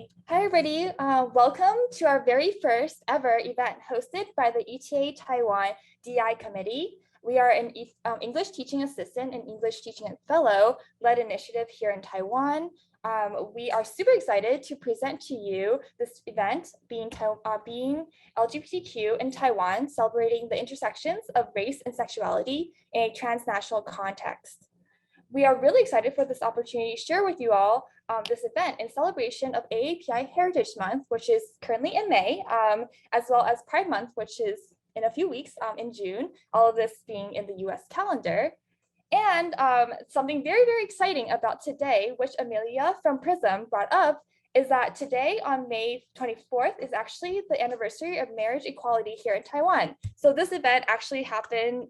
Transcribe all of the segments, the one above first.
Hi, everybody. Welcome to our very first ever event hosted by the ETA Taiwan DEI Committee. We are an English teaching assistant and English teaching fellow led initiative here in Taiwan. We are super excited to present to you this event being LGBTQ in Taiwan, celebrating the intersections of race and sexuality in a transnational context. We are really excited for this opportunity to share with you all this event in celebration of AAPI Heritage Month, which is currently in May, as well as Pride Month, which is in a few weeks in June, all of this being in the US calendar. And something very, very exciting about today, which Amelia from Prism brought up, is that today on May 24th is actually the anniversary of marriage equality here in Taiwan. So this event actually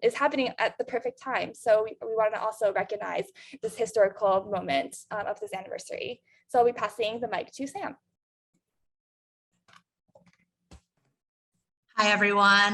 is happening at the perfect time. So we want to also recognize this historical moment of this anniversary. So I'll be passing the mic to Sam. Hi, everyone.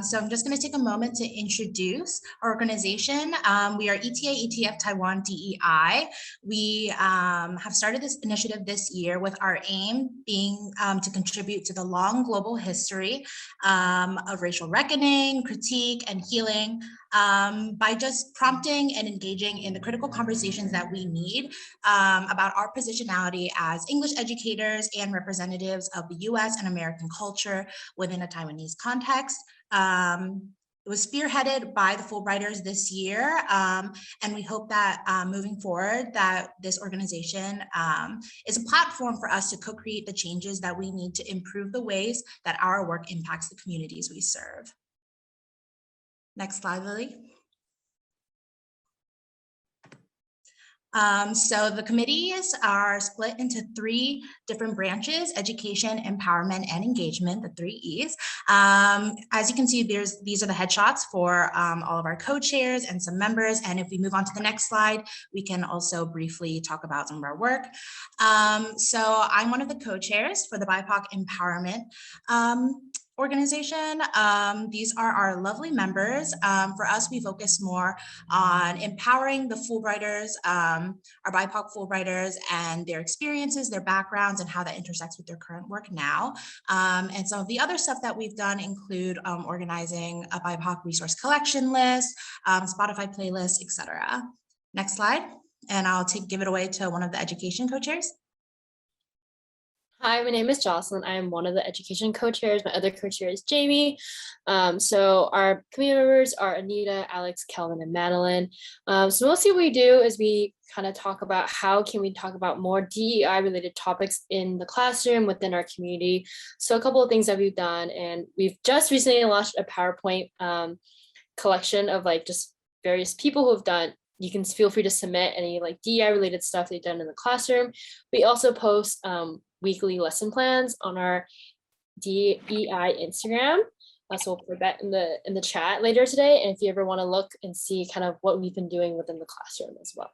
So I'm just going to take a moment to introduce our organization. We are ETA ETF Taiwan DEI. We have started this initiative this year with our aim being to contribute to the long global history of racial reckoning, critique, and healing by just prompting and engaging in the critical conversations that we need about our positionality as English educators and representatives of the US and American culture within a Taiwanese context. It was spearheaded by the Fulbrighters this year, and we hope that moving forward that this organization is a platform for us to co-create the changes that we need to improve the ways that our work impacts the communities we serve. Next slide, Lily. So the committees are split into three different branches: education, empowerment, and engagement, the 3 E's. As you can see, these are the headshots for all of our co-chairs and some members. And if we move on to the next slide, we can also briefly talk about some of our work. So I'm one of the co-chairs for the BIPOC Empowerment organization. These are our lovely members. For us, we focus more on empowering the Fulbrighters, our BIPOC Fulbrighters, and their experiences, their backgrounds, and how that intersects with their current work now. And some of the other stuff that we've done include organizing a BIPOC resource collection list, Spotify playlists, etc. Next slide, and I'll give it away to one of the education co-chairs. Hi, my name is Jocelyn. I am one of the education co-chairs. My other co-chair is Jamie. So our community members are Anita, Alex, Kelvin, and Madeline. So mostly what we do is we kind of talk about how can we talk about more DEI related topics in the classroom within our community. So a couple of things that we've done, and we've just recently launched a PowerPoint collection of like just various people who have done. You can feel free to submit any like DEI related stuff they've done in the classroom. We also post weekly lesson plans on our DEI Instagram. So we'll put that in the chat later today. And if you ever want to look and see kind of what we've been doing within the classroom as well.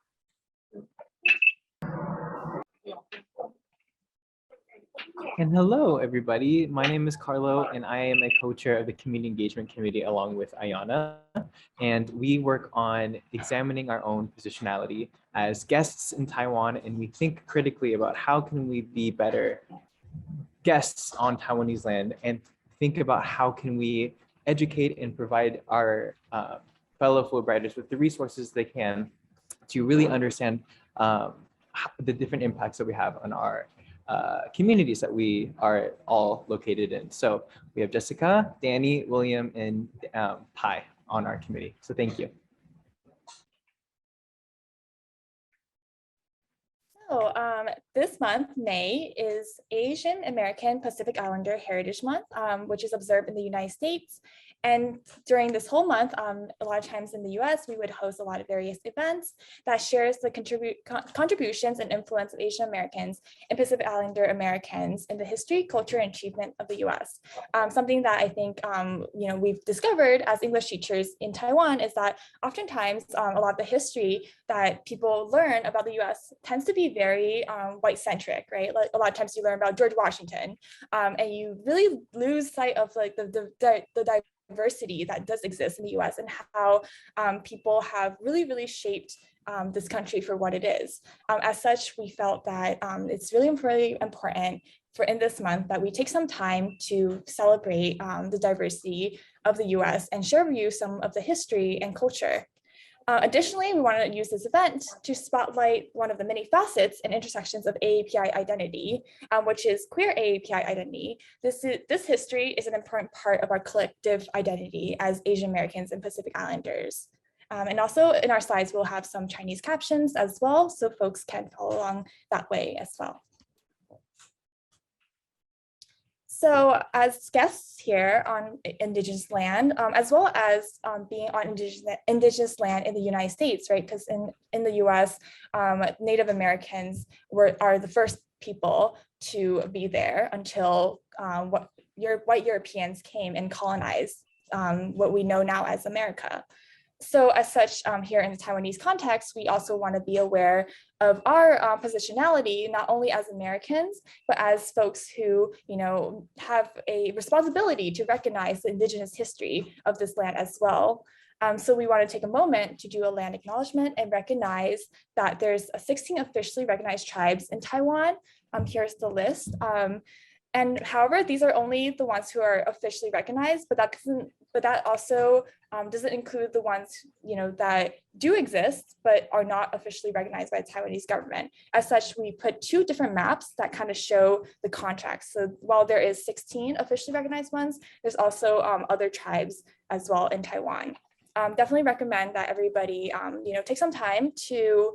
And hello, everybody. My name is Carlo, and I am a co-chair of the Community Engagement Committee along with Ayana. And we work on examining our own positionality as guests in Taiwan, and we think critically about how can we be better guests on Taiwanese land, and think about how can we educate and provide our fellow Fulbrighters with the resources they can to really understand the different impacts that we have on our communities that we are all located in. So we have Jessica, Danny, William, and Pai on our committee. So thank you. So this month, May, is Asian American Pacific Islander Heritage Month, which is observed in the United States. And during this whole month, a lot of times in the US, we would host a lot of various events that shares the contributions and influence of Asian Americans and Pacific Islander Americans in the history, culture, and achievement of the US. Something that I think we've discovered as English teachers in Taiwan is that oftentimes a lot of the history that people learn about the US tends to be very white-centric, right? Like a lot of times you learn about George Washington, and you really lose sight of like the diversity that does exist in the US and how people have really shaped this country for what it is. As such, we felt that it's really, really important for in this month that we take some time to celebrate the diversity of the US and share with you some of the history and culture. Additionally, we want to use this event to spotlight one of the many facets and intersections of AAPI identity, which is queer AAPI identity. This history is an important part of our collective identity as Asian Americans and Pacific Islanders. And also in our slides, we'll have some Chinese captions as well, so folks can follow along that way as well. So as guests here on Indigenous land, as well as being on Indigenous land in the United States, right? Because in the US, Native Americans are the first people to be there until white Europeans came and colonized what we know now as America. So as such, here in the Taiwanese context, we also want to be aware of our positionality, not only as Americans, but as folks who, have a responsibility to recognize the Indigenous history of this land as well. So we want to take a moment to do a land acknowledgement and recognize that there's 16 officially recognized tribes in Taiwan. Here's the list. And however, these are only the ones who are officially recognized, but that also doesn't include the ones that do exist but are not officially recognized by the Taiwanese government. As such, we put two different maps that kind of show the contracts. So while there is 16 officially recognized ones, there's also other tribes as well in Taiwan. Definitely recommend that everybody take some time to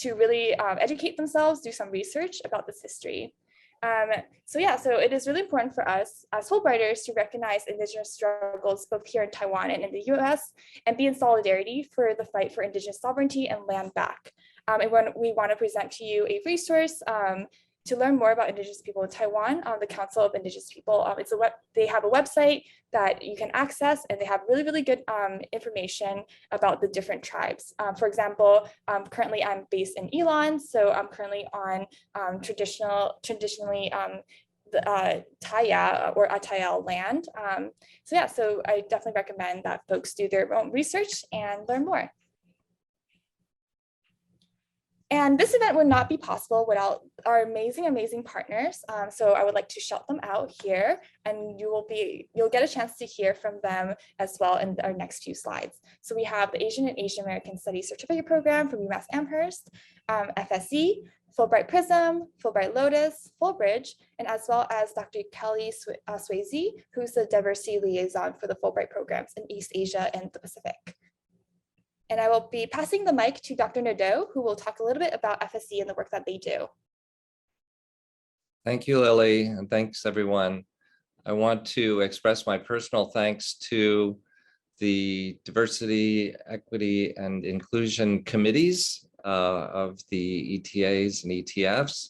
really educate themselves, do some research about this history. So it is really important for us as Fulbrighters to recognize Indigenous struggles both here in Taiwan and in the US and be in solidarity for the fight for Indigenous sovereignty and land back. And when we want to present to you a resource to learn more about Indigenous people in Taiwan, the Council of Indigenous People, they have a website that you can access, and they have really, really good information about the different tribes. For example, currently I'm based in Elon, so I'm currently on traditionally the Taya or Atayal land. So I definitely recommend that folks do their own research and learn more. And this event would not be possible without our amazing, amazing partners. So I would like to shout them out here, and you'll get a chance to hear from them as well in our next few slides. So we have the Asian and Asian American Studies Certificate Program from UMass Amherst, FSE, Fulbright Prism, Fulbright Lotus, Fulbridge, and as well as Dr. Kelly Swayze, who's the Diversity Liaison for the Fulbright Programs in East Asia and the Pacific. And I will be passing the mic to Dr. Nadeau, who will talk a little bit about FSE and the work that they do. Thank you, Lily, and thanks everyone. I want to express my personal thanks to the Diversity, Equity, and Inclusion Committees of the ETAs and ETFs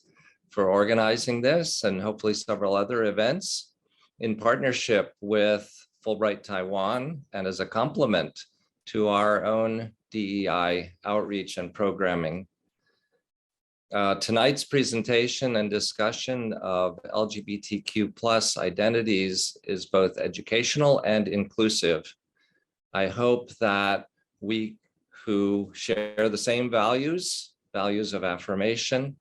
for organizing this and hopefully several other events in partnership with Fulbright Taiwan and as a complement to our own DEI outreach and programming. Tonight's presentation and discussion of LGBTQ+ identities is both educational and inclusive. I hope that we who share the same values of affirmation,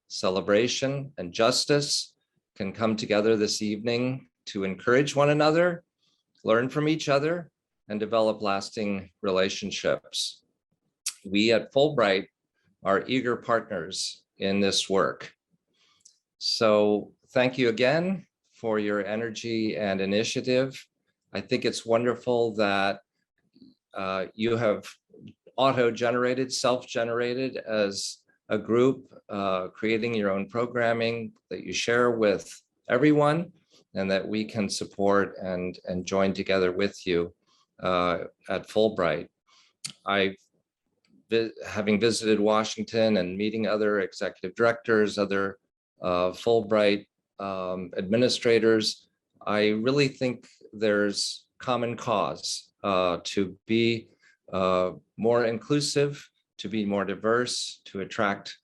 celebration, and justice, can come together this evening to encourage one another, learn from each other, and develop lasting relationships. We at Fulbright are eager partners in this work. So thank you again for your energy and initiative. I think it's wonderful that you have auto-generated, self-generated as a group, creating your own programming that you share with everyone and that we can support and join together with you at Fulbright. Having visited Washington and meeting other executive directors, other Fulbright administrators, I really think there's common cause to be more inclusive, to be more diverse, to attract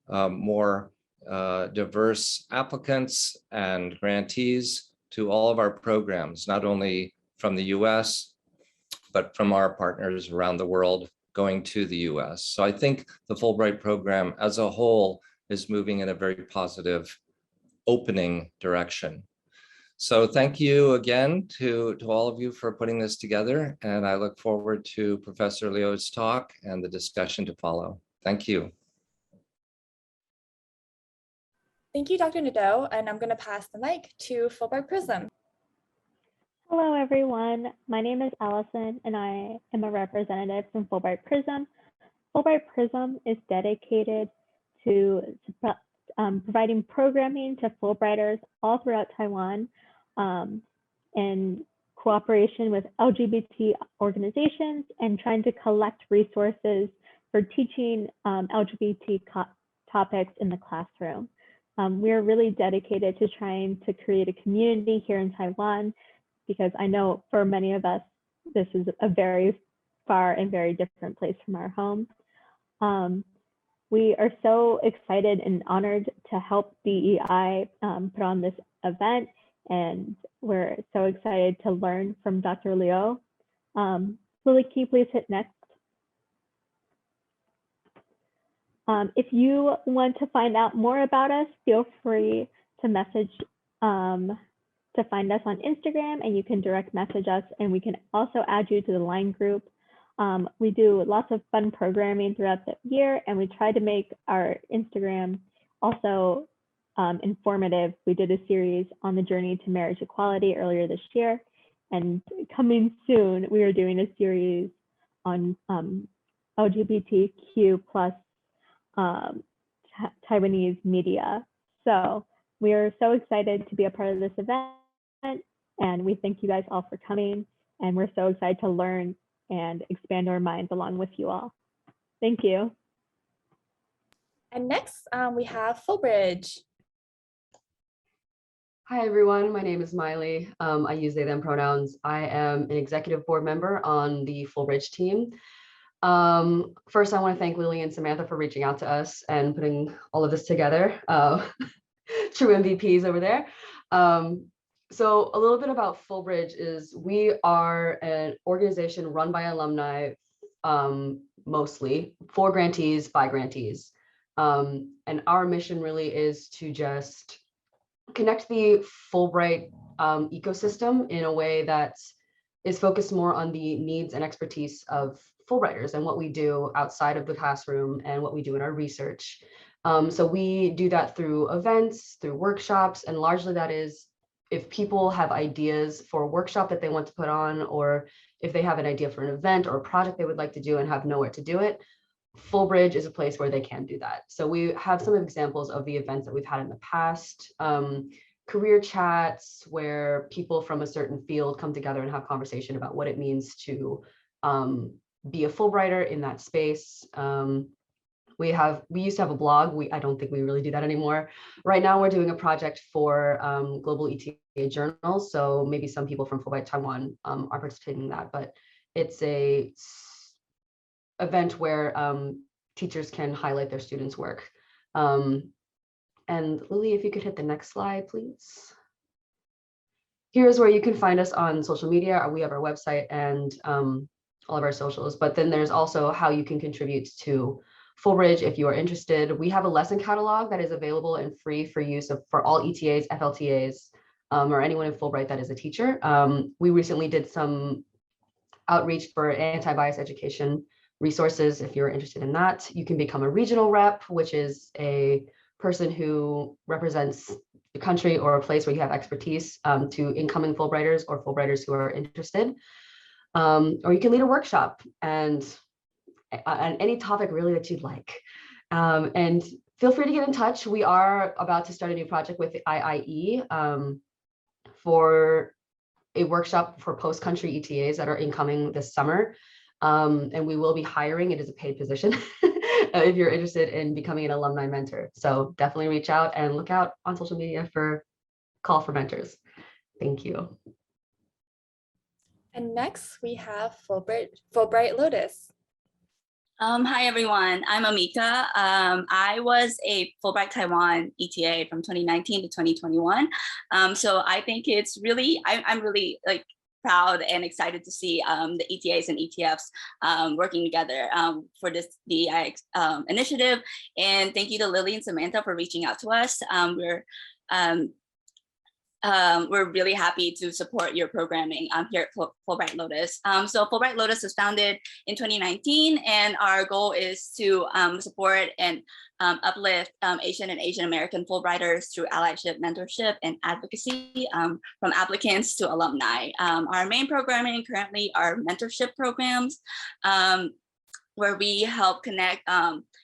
more diverse applicants and grantees to all of our programs, not only from the US, but from our partners around the world going to the US. So I think the Fulbright program as a whole is moving in a very positive opening direction. So thank you again to all of you for putting this together. And I look forward to Professor Liu's talk and the discussion to follow. Thank you. Thank you, Dr. Nadeau, and I'm going to pass the mic to Fulbright Prism. Hello, everyone. My name is Allison, and I am a representative from Fulbright Prism. Fulbright Prism is dedicated to providing programming to Fulbrighters all throughout Taiwan in cooperation with LGBT organizations and trying to collect resources for teaching LGBT topics in the classroom. We are really dedicated to trying to create a community here in Taiwan, because I know for many of us, this is a very far and very different place from our home. We are so excited and honored to help DEI put on this event, and we're so excited to learn from Dr. Liu. Lily, can you please hit next? If you want to find out more about us, feel free to message to find us on Instagram, and you can direct message us, and we can also add you to the line group. We do lots of fun programming throughout the year, and we try to make our Instagram also informative. We did a series on the journey to marriage equality earlier this year, and coming soon, we are doing a series on LGBTQ plus Taiwanese media. So we are so excited to be a part of this event, and we thank you guys all for coming, and we're so excited to learn and expand our minds along with you all. Thank you. And next, we have Fulbridge. Hi, everyone. My name is Miley. I use they, them pronouns. I am an executive board member on the Fulbridge team. First, I want to thank Lily and Samantha for reaching out to us and putting all of this together. True MVPs over there. So a little bit about Fulbridge is we are an organization run by alumni, mostly, for grantees, by grantees. And our mission really is to just connect the Fulbright ecosystem in a way that is focused more on the needs and expertise of Fulbrighters and what we do outside of the classroom and what we do in our research. So we do that through events, through workshops, and largely that is if people have ideas for a workshop that they want to put on, or if they have an idea for an event or a project they would like to do and have nowhere to do it, Fulbridge is a place where they can do that. So we have some examples of the events that we've had in the past. Career chats where people from a certain field come together and have conversation about what it means to be a Fulbrighter in that space. We used to have a blog. I don't think we really do that anymore. Right now we're doing a project for Global ETA journals. So maybe some people from Fulbright Taiwan are participating in that, but it's a event where teachers can highlight their students' work. And Lily, if you could hit the next slide, please. Here's where you can find us on social media. We have our website and all of our socials, but then there's also how you can contribute to Fulbridge if you are interested. We have a lesson catalog that is available and free for use for all ETAs, FLTAs, or anyone in Fulbright that is a teacher. We recently did some outreach for anti-bias education resources. If you're interested in that, you can become a regional rep, which is a person who represents the country or a place where you have expertise to incoming Fulbrighters or Fulbrighters who are interested. Or you can lead a workshop and on any topic really that you'd like. And feel free to get in touch. We are about to start a new project with the IIE for a workshop for post-country ETAs that are incoming this summer. And we will be hiring. It is a paid position if you're interested in becoming an alumni mentor. So definitely reach out and look out on social media for call for mentors. Thank you. And next we have Fulbright Lotus. Hi, everyone. I'm Amika. I was a Fulbright Taiwan ETA from 2019 to 2021. So I think it's really, I'm really like proud and excited to see the ETAs and ETFs working together for this DEI initiative. And thank you to Lily and Samantha for reaching out to us. We're really happy to support your programming here at Fulbright Lotus. So Fulbright Lotus was founded in 2019, and our goal is to support and uplift Asian and Asian American Fulbrighters through allyship, mentorship, and advocacy from applicants to alumni. Our main programming currently are mentorship programs, where we help connect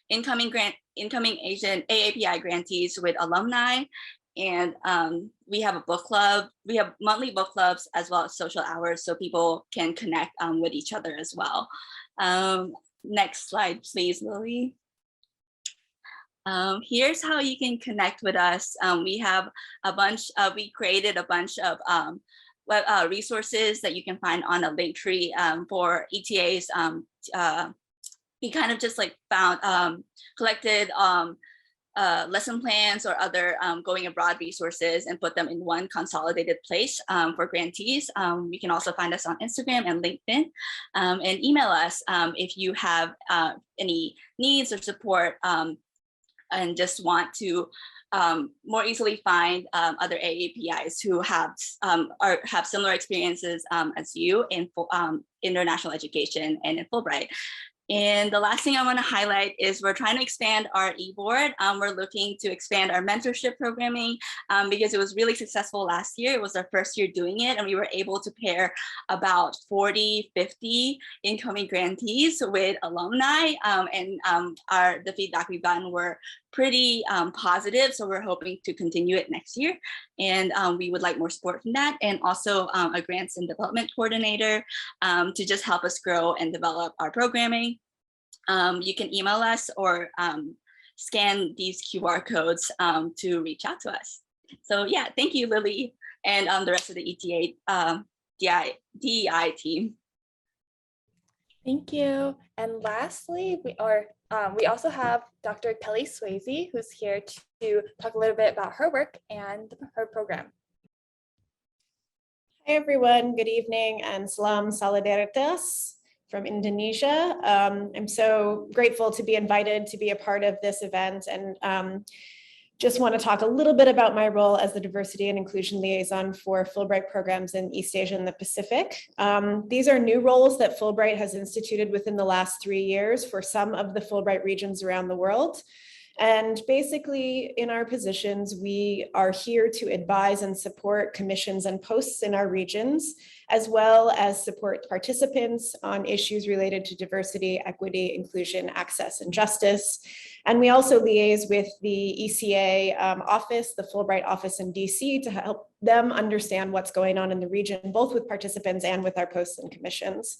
incoming Asian AAPI grantees with alumni. And we have a book club. We have monthly book clubs as well as social hours so people can connect with each other as well. Next slide, please, Lily. Here's how you can connect with us. We have a bunch, we created a bunch of resources that you can find on a link tree for ETAs. We kind of just like found, collected lesson plans or other going abroad resources and put them in one consolidated place for grantees. You can also find us on Instagram and LinkedIn, and email us if you have any needs or support and just want to more easily find other AAPIs who have similar experiences as you in international education and in Fulbright. And the last thing I want to highlight is we're trying to expand our e-board. We're looking to expand our mentorship programming because it was really successful last year. It was our first year doing it, and we were able to pair about 40, 50 incoming grantees with alumni. The feedback we've gotten were pretty positive. So we're hoping to continue it next year. And we would like more support from that. And also a grants and development coordinator to just help us grow and develop our programming. You can email us or scan these QR codes to reach out to us. So yeah, thank you, Lily, and the rest of the ETA DEI team. Thank you. And lastly, we also have Dr. Kelly Swayze, who's here to talk a little bit about her work and her program. Hi, everyone. Good evening and salam solidaritas from Indonesia. I'm so grateful to be invited to be a part of this event, and just want to talk a little bit about my role as the Diversity and Inclusion Liaison for Fulbright Programs in East Asia and the Pacific. These are new roles that Fulbright has instituted within the last 3 years for some of the Fulbright regions around the world. And basically, in our positions, we are here to advise and support commissions and posts in our regions, as well as support participants on issues related to diversity, equity, inclusion, access, and justice. And we also liaise with the ECA office, the Fulbright office in DC, to help them understand what's going on in the region, both with participants and with our posts and commissions.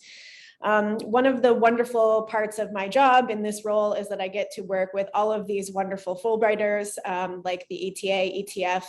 One of the wonderful parts of my job in this role is that I get to work with all of these wonderful Fulbrighters, like the ETA, ETF,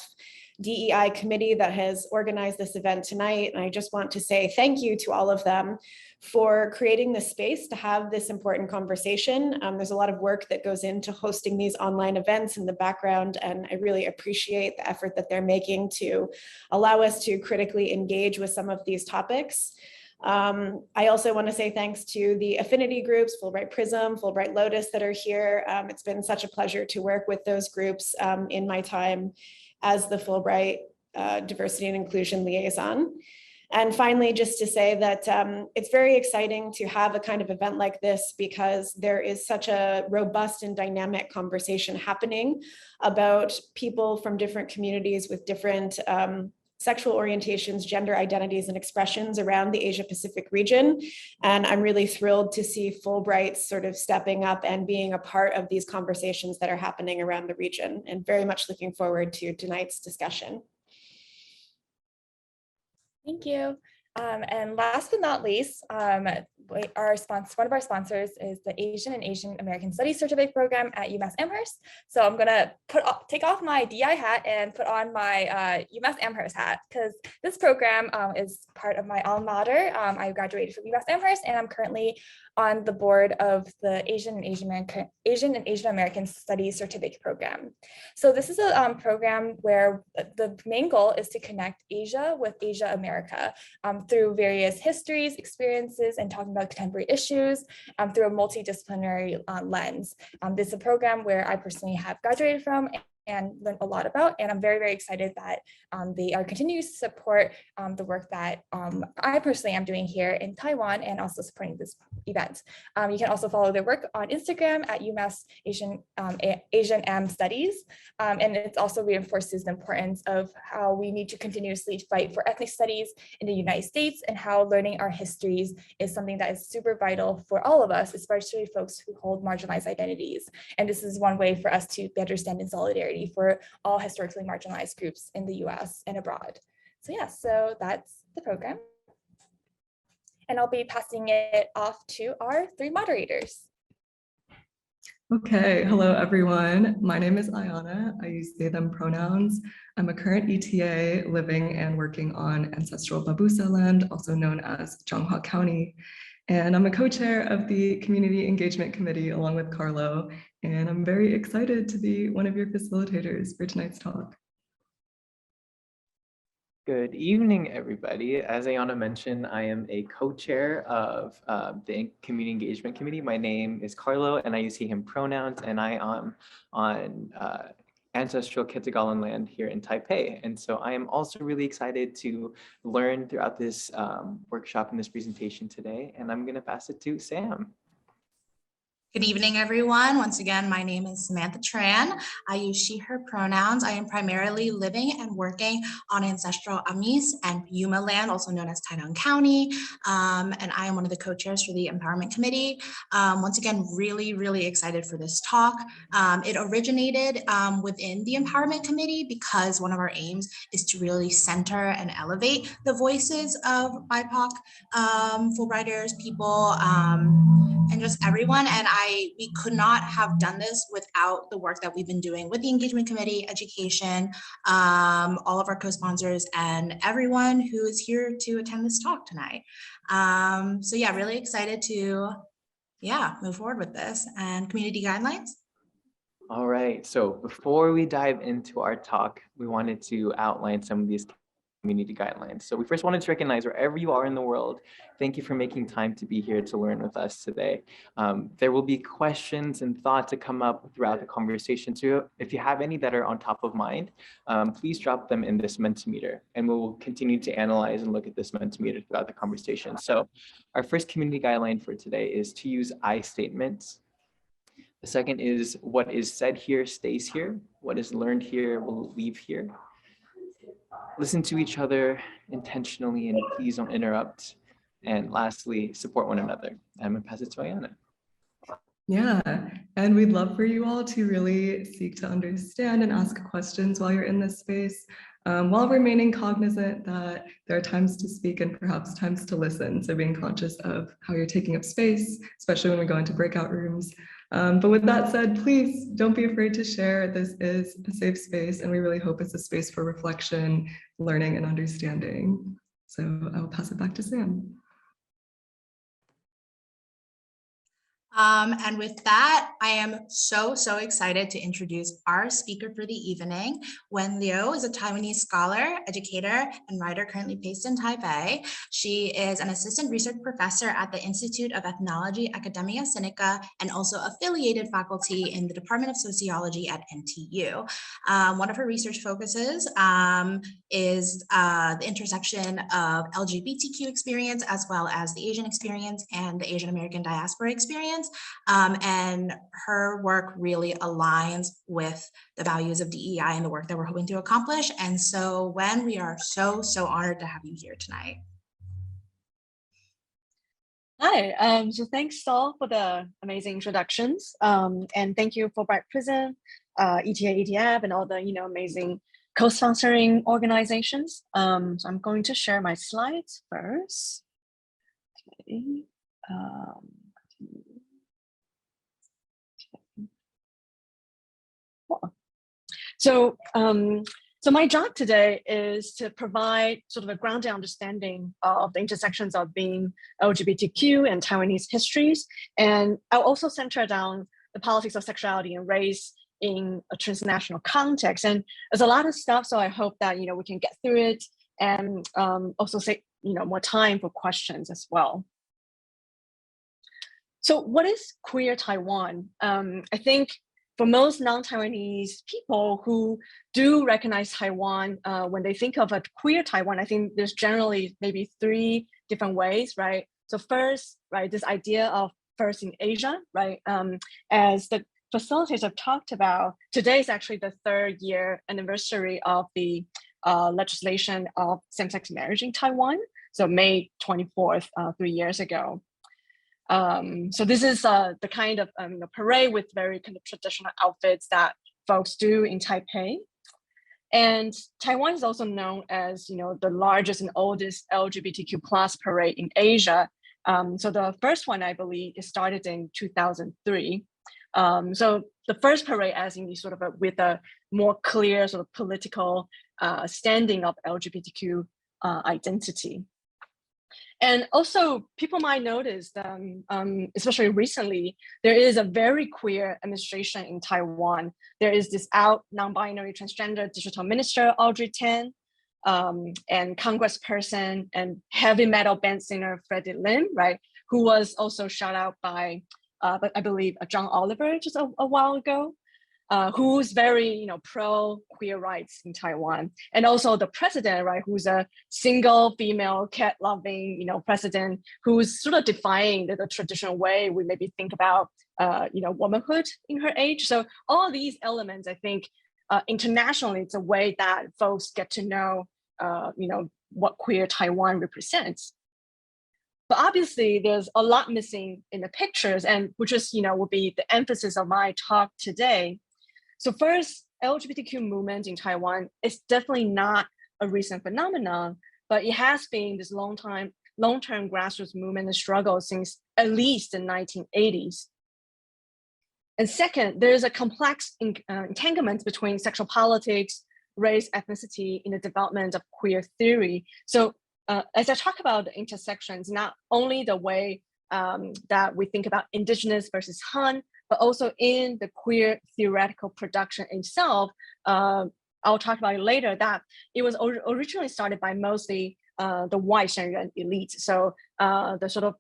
DEI committee that has organized this event tonight. And I just want to say thank you to all of them for creating the space to have this important conversation. There's a lot of work that goes into hosting these online events in the background, and I really appreciate the effort that they're making to allow us to critically engage with some of these topics. I also want to say thanks to the affinity groups, Fulbright Prism, Fulbright Lotus, that are here. It's been such a pleasure to work with those groups in my time as the Fulbright Diversity and Inclusion Liaison. And finally, just to say that it's very exciting to have a kind of event like this because there is such a robust and dynamic conversation happening about people from different communities with different sexual orientations, gender identities, and expressions around the Asia Pacific region. And I'm really thrilled to see Fulbright sort of stepping up and being a part of these conversations that are happening around the region, and very much looking forward to tonight's discussion. Thank you. And last but not least, one of our sponsors is the Asian and Asian American Studies Certificate Program at UMass Amherst. So I'm gonna take off my DI hat and put on my UMass Amherst hat, because this program is part of my alma mater. I graduated from UMass Amherst, and I'm currently on the board of the Asian and Asian American Studies Certificate Program. So this is a program where the main goal is to connect Asia with Asia America through various histories, experiences, and talking about contemporary issues through a multidisciplinary lens. This is a program where I personally have graduated from and learned a lot about, and I'm very, very excited that they are continuing to support the work that I personally am doing here in Taiwan and also supporting this event. You can also follow their work on Instagram at UMass Asian Am Studies, and it also reinforces the importance of how we need to continuously fight for ethnic studies in the United States and how learning our histories is something that is super vital for all of us, especially folks who hold marginalized identities. And this is one way for us to better stand in solidarity for all historically marginalized groups in the US and abroad. So yeah, so that's the program. And I'll be passing it off to our 3 moderators. Okay, hello everyone. My name is Ayana. I use they, them pronouns. I'm a current ETA living and working on ancestral Babusa land, also known as Changhua County. And I'm a co-chair of the Community Engagement Committee along with Carlo. And I'm very excited to be one of your facilitators for tonight's talk. Good evening, everybody. As Ayana mentioned, I am a co-chair of the Community Engagement Committee. My name is Carlo, and I use he, him pronouns, and I am on ancestral Kitagalan land here in Taipei. And so I am also really excited to learn throughout this workshop and this presentation today, and I'm gonna pass it to Sam. Good evening, everyone. Once again, my name is Samantha Tran. I use she, her pronouns. I am primarily living and working on ancestral Amis and Yuma land, also known as Tainan County. And I am one of the co-chairs for the Empowerment Committee. Once again, really, really excited for this talk. It originated within the Empowerment Committee because one of our aims is to really center and elevate the voices of BIPOC Fulbrighters, people, and just everyone. And we could not have done this without the work that we've been doing with the Engagement Committee, education, all of our co-sponsors, and everyone who is here to attend this talk tonight. So yeah, really excited to move forward with this. And community guidelines. All right, so before we dive into our talk, we wanted to outline some of these community guidelines. So we first wanted to recognize wherever you are in the world, thank you for making time to be here to learn with us today. There will be questions and thoughts that come up throughout the conversation. So if you have any that are on top of mind, please drop them in this Mentimeter, and we'll continue to analyze and look at this Mentimeter throughout the conversation. So our first community guideline for today is to use I statements. The second is what is said here stays here. What is learned here will leave here. Listen to each other intentionally and please don't interrupt. And lastly, support one another. I'm gonna pass it to Ayana. Yeah, and we'd love for you all to really seek to understand and ask questions while you're in this space, while remaining cognizant that there are times to speak and perhaps times to listen. So being conscious of how you're taking up space, especially when we go into breakout rooms. But with that said, please don't be afraid to share. This is a safe space, and we really hope it's a space for reflection, learning, and understanding. So I'll pass it back to Sam. And with that, I am so excited to introduce our speaker for the evening. Wen Liu is a Taiwanese scholar, educator, and writer currently based in Taipei. She is an assistant research professor at the Institute of Ethnology, Academia Sinica, and also affiliated faculty in the Department of Sociology at NTU. One of her research focuses is the intersection of LGBTQ experience, as well as the Asian experience and the Asian American diaspora experience. And her work really aligns with the values of DEI and the work that we're hoping to accomplish. And so Wen, we are so honored to have you here tonight. Hi, so thanks all for the amazing introductions. And thank you Fulbright Prism, ETA, ETF, and all the amazing co-sponsoring organizations. So I'm going to share my slides first. Okay. So my job today is to provide sort of a grounded understanding of the intersections of being LGBTQ and Taiwanese histories. And I'll also center down the politics of sexuality and race in a transnational context. And there's a lot of stuff, so I hope that we can get through it and also say more time for questions as well. So what is queer Taiwan? I think for most non-Taiwanese people who do recognize Taiwan, when they think of a queer Taiwan, I think there's generally maybe 3 different ways, right? So first, right, this idea of first in Asia, right? As the facilitators have talked about, today is actually the 3rd year anniversary of the legislation of same-sex marriage in Taiwan. So May 24th, 3 years ago. So this is the kind of parade with very kind of traditional outfits that folks do in Taipei. And Taiwan is also known as the largest and oldest LGBTQ plus parade in Asia. So the first one, I believe, is started in 2003. So the first parade, as in sort of with a more clear sort of political standing of LGBTQ identity. And also, people might notice that, especially recently, there is a very queer administration in Taiwan. There is this out non-binary transgender digital minister, Audrey Tan, and congressperson and heavy metal band singer Freddie Lim, right, who was also shout out by, I believe, John Oliver just a while ago. Who's very, pro queer rights in Taiwan, and also the president, right, who's a single female cat-loving, president who's sort of defying the traditional way we maybe think about, womanhood in her age. So all these elements, I think, internationally, it's a way that folks get to know, what queer Taiwan represents. But obviously, there's a lot missing in the pictures, and which is, will be the emphasis of my talk today. So first, LGBTQ movement in Taiwan is definitely not a recent phenomenon, but it has been this long-term grassroots movement and struggle since at least the 1980s. And second, there is a complex entanglement between sexual politics, race, ethnicity in the development of queer theory. So as I talk about the intersections, not only the way that we think about indigenous versus Han, but also in the queer theoretical production itself. I'll talk about it later, that it was originally started by mostly the white Shangyuan elite. So the sort of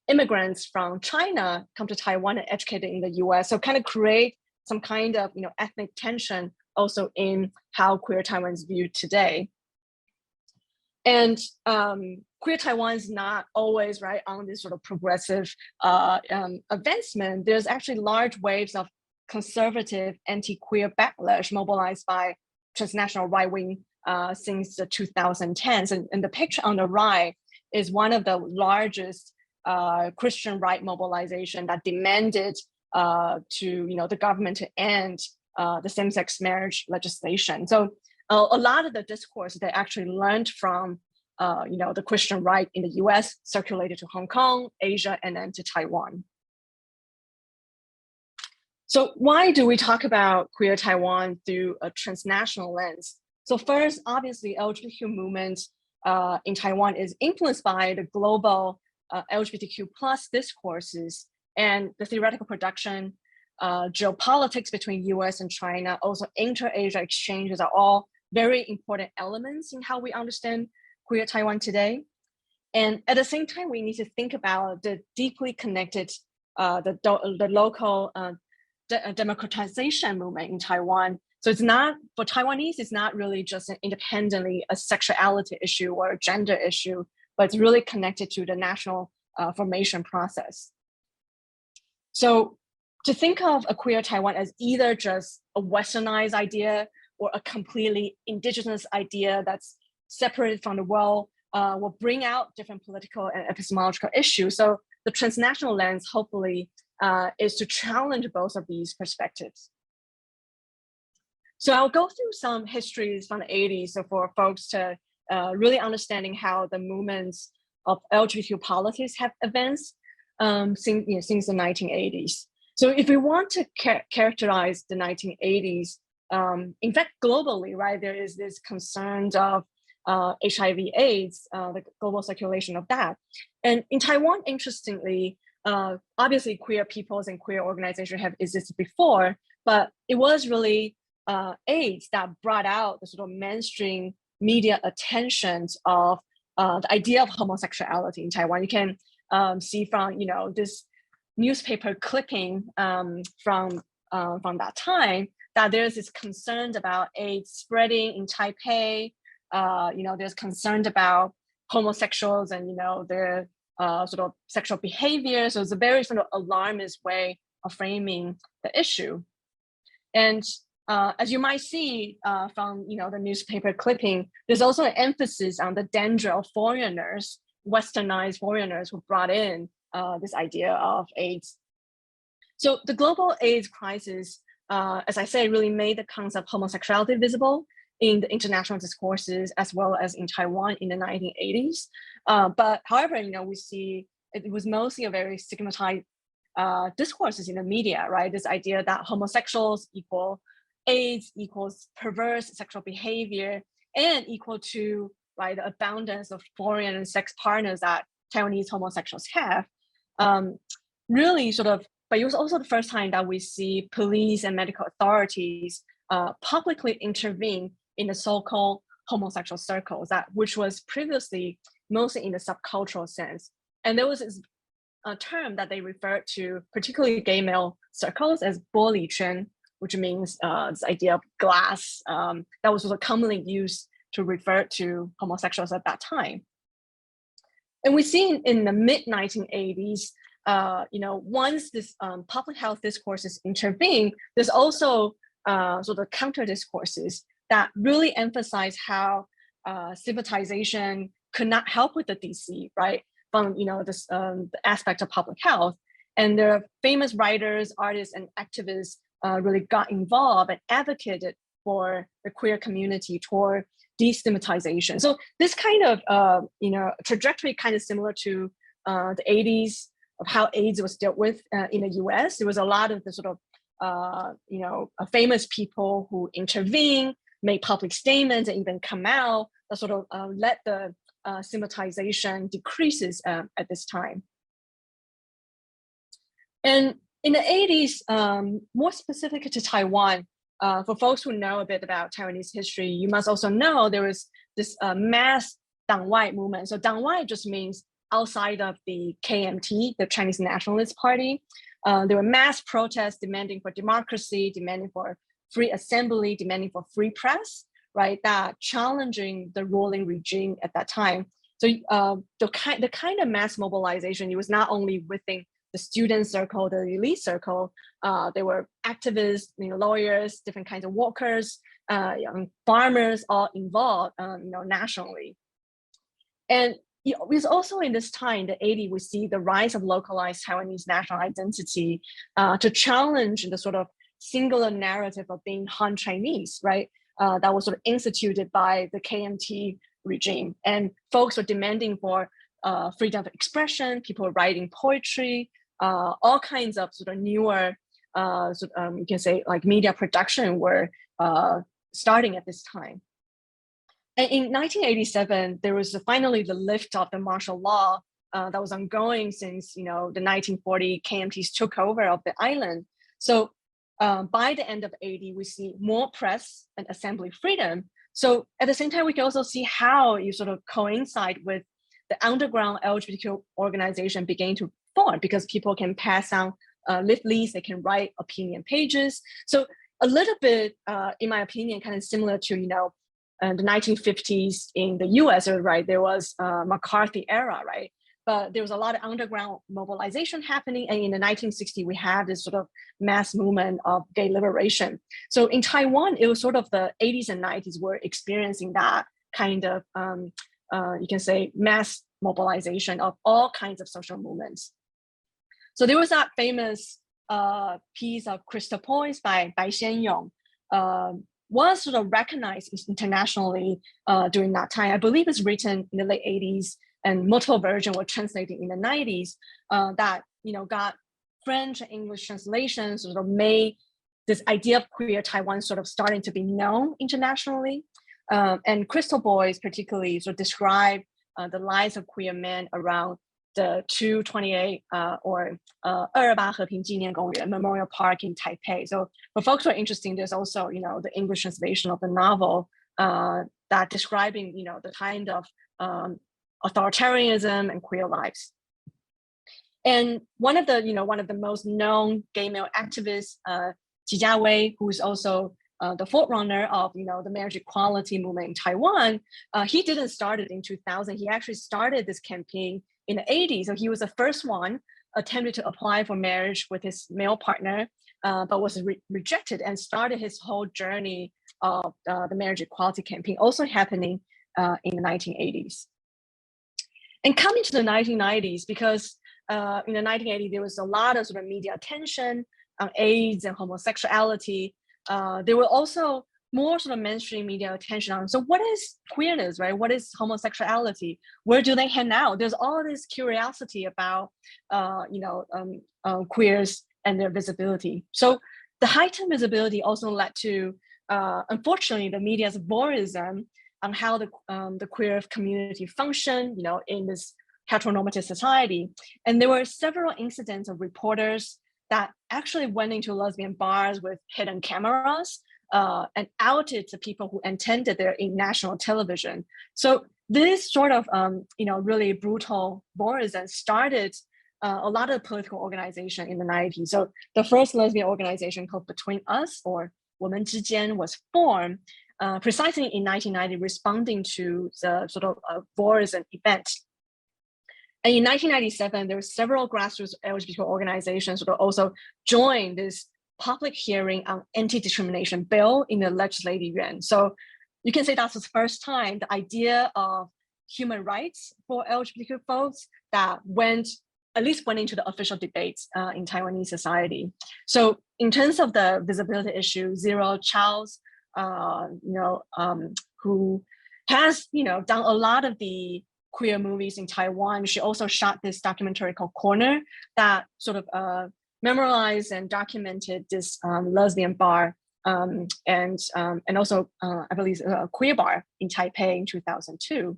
immigrants from China come to Taiwan and educated in the US. So kind of create some kind of ethnic tension also in how queer Taiwan is viewed today. And queer Taiwan is not always right on this sort of progressive advancement. There's actually large waves of conservative anti-queer backlash mobilized by transnational right-wing since the 2010s. And the picture on the right is one of the largest Christian right mobilization that demanded to the government to end the same-sex marriage legislation. So a lot of the discourse they actually learned from the Christian right in the US circulated to Hong Kong, Asia, and then to Taiwan. So why do we talk about queer Taiwan through a transnational lens? So first, obviously, LGBTQ movement in Taiwan is influenced by the global LGBTQ plus discourses and the theoretical production, geopolitics between US and China, also inter-Asia exchanges are all very important elements in how we understand queer Taiwan today. And at the same time, we need to think about the deeply connected, the local democratization movement in Taiwan. So it's not, for Taiwanese, it's not really just independently a sexuality issue or a gender issue, but it's really connected to the national formation process. So to think of a queer Taiwan as either just a westernized idea or a completely indigenous idea that's separated from the world will bring out different political and epistemological issues. So the transnational lens, hopefully, is to challenge both of these perspectives. So I'll go through some histories from the 80s so for folks to really understanding how the movements of LGBTQ politics have advanced since the 1980s. So if we want to characterize the 1980s, in fact, globally, right, there is this concern of HIV/AIDS, the global circulation of that. And in Taiwan, interestingly, obviously queer peoples and queer organizations have existed before, but it was really AIDS that brought out the sort of mainstream media attentions of the idea of homosexuality in Taiwan. You can see from this newspaper clipping from that time that there's this concern about AIDS spreading in Taipei. There's concern about homosexuals and their sort of sexual behavior. So it's a very sort of alarmist way of framing the issue. And as you might see from the newspaper clipping, there's also an emphasis on the danger of foreigners, westernized foreigners who brought in this idea of AIDS. So the global AIDS crisis, as I say, really made the concept of homosexuality visible in the international discourses as well as in Taiwan in the 1980s. But however, we see it was mostly a very stigmatized discourses in the media, right? This idea that homosexuals equal AIDS equals perverse sexual behavior and equal to the abundance of foreign sex partners that Taiwanese homosexuals have. Really sort of, but it was also the first time that we see police and medical authorities publicly intervene in the so-called homosexual circles, which was previously mostly in the subcultural sense. And there was a term that they referred to, particularly gay male circles, as 玻璃圈, which means this idea of glass that was commonly used to refer to homosexuals at that time. And we see in the mid-1980s, once this public health discourses intervene, there's also sort of counter discourses that really emphasize how civilization could not help with the DC, right? From this the aspect of public health, and the famous writers, artists, and activists really got involved and advocated for the queer community toward destigmatization. So this kind of trajectory kind of similar to the 80s of how AIDS was dealt with in the US. There was a lot of the sort of famous people who intervened, made public statements, and even come out that sort of led the stigmatization decreases at this time. And in the 80s, more specific to Taiwan, for folks who know a bit about Taiwanese history, you must also know there was this mass 党外 movement. So 党外 just means outside of the KMT, the Chinese Nationalist Party. There were mass protests demanding for democracy, demanding for free assembly, demanding for free press, right? That challenging the ruling regime at that time. So the kind of mass mobilization, it was not only within the student circle, the elite circle. There were activists, lawyers, different kinds of workers, young farmers, all involved, nationally. And it was also in this time, the 80s, we see the rise of localized Taiwanese national identity to challenge the sort of singular narrative of being Han Chinese, right? That was sort of instituted by the KMT regime. And folks were demanding for freedom of expression, people were writing poetry, all kinds of sort of newer, you can say like media production were starting at this time. And in 1987, there was finally the lift of the martial law that was ongoing since the 1940 KMTs took over of the island. So by the end of 80, we see more press and assembly freedom. So at the same time, we can also see how you sort of coincide with the underground LGBTQ organization began to form, because people can pass on leaflets, they can write opinion pages. So a little bit, in my opinion, kind of similar to the 1950s in the US, right? There was McCarthy era, right? But there was a lot of underground mobilization happening. And in the 1960s, we had this sort of mass movement of gay liberation. So in Taiwan, it was sort of the 80s and 90s were experiencing that kind of, you can say, mass mobilization of all kinds of social movements. So there was that famous piece of Crystal Poise by Bai Xianyong, was sort of recognized internationally during that time. I believe it's written in the late 80s, and multiple versions were translated in the 90s that got French and English translations, sort of made this idea of queer Taiwan sort of starting to be known internationally. And Crystal Boys particularly sort of describe the lives of queer men around the 228 or 228和平纪念公园 Memorial Park in Taipei. So for folks who are interested, there's also the English translation of the novel that describing the kind of authoritarianism and queer lives. And one of the most known gay male activists, Ji Jiawei, who is also the forerunner of the marriage equality movement in Taiwan, he didn't start it in 2000. He actually started this campaign in the 80s. So he was the first one attempted to apply for marriage with his male partner, but was rejected, and started his whole journey of the marriage equality campaign, also happening in the 1980s. And coming to the 1990s, because in the 1980s, there was a lot of sort of media attention on AIDS and homosexuality. There were also more sort of mainstream media attention on, so what is queerness, right? What is homosexuality? Where do they hang out? There's all this curiosity about, queers and their visibility. So the heightened visibility also led to, unfortunately, the media's voyeurism on how the queer community function, in this heteronormative society. And there were several incidents of reporters that actually went into lesbian bars with hidden cameras and outed the people who attended there in national television. So this sort of, really brutal voyeurism started a lot of political organization in the 90s. So the first lesbian organization called Between Us, or 我们之间, was formed precisely in 1990, responding to the sort of voyeurism event. And in 1997, there were several grassroots LGBT organizations that also joined this public hearing on anti-discrimination bill in the legislative yuan. So you can say that's the first time the idea of human rights for LGBTQ folks that at least went into the official debates in Taiwanese society. So in terms of the visibility issue, Zero Chow's, who has, done a lot of the queer movies in Taiwan. She also shot this documentary called Corner that sort of memorized and documented this lesbian bar and also I believe a queer bar in Taipei in 2002.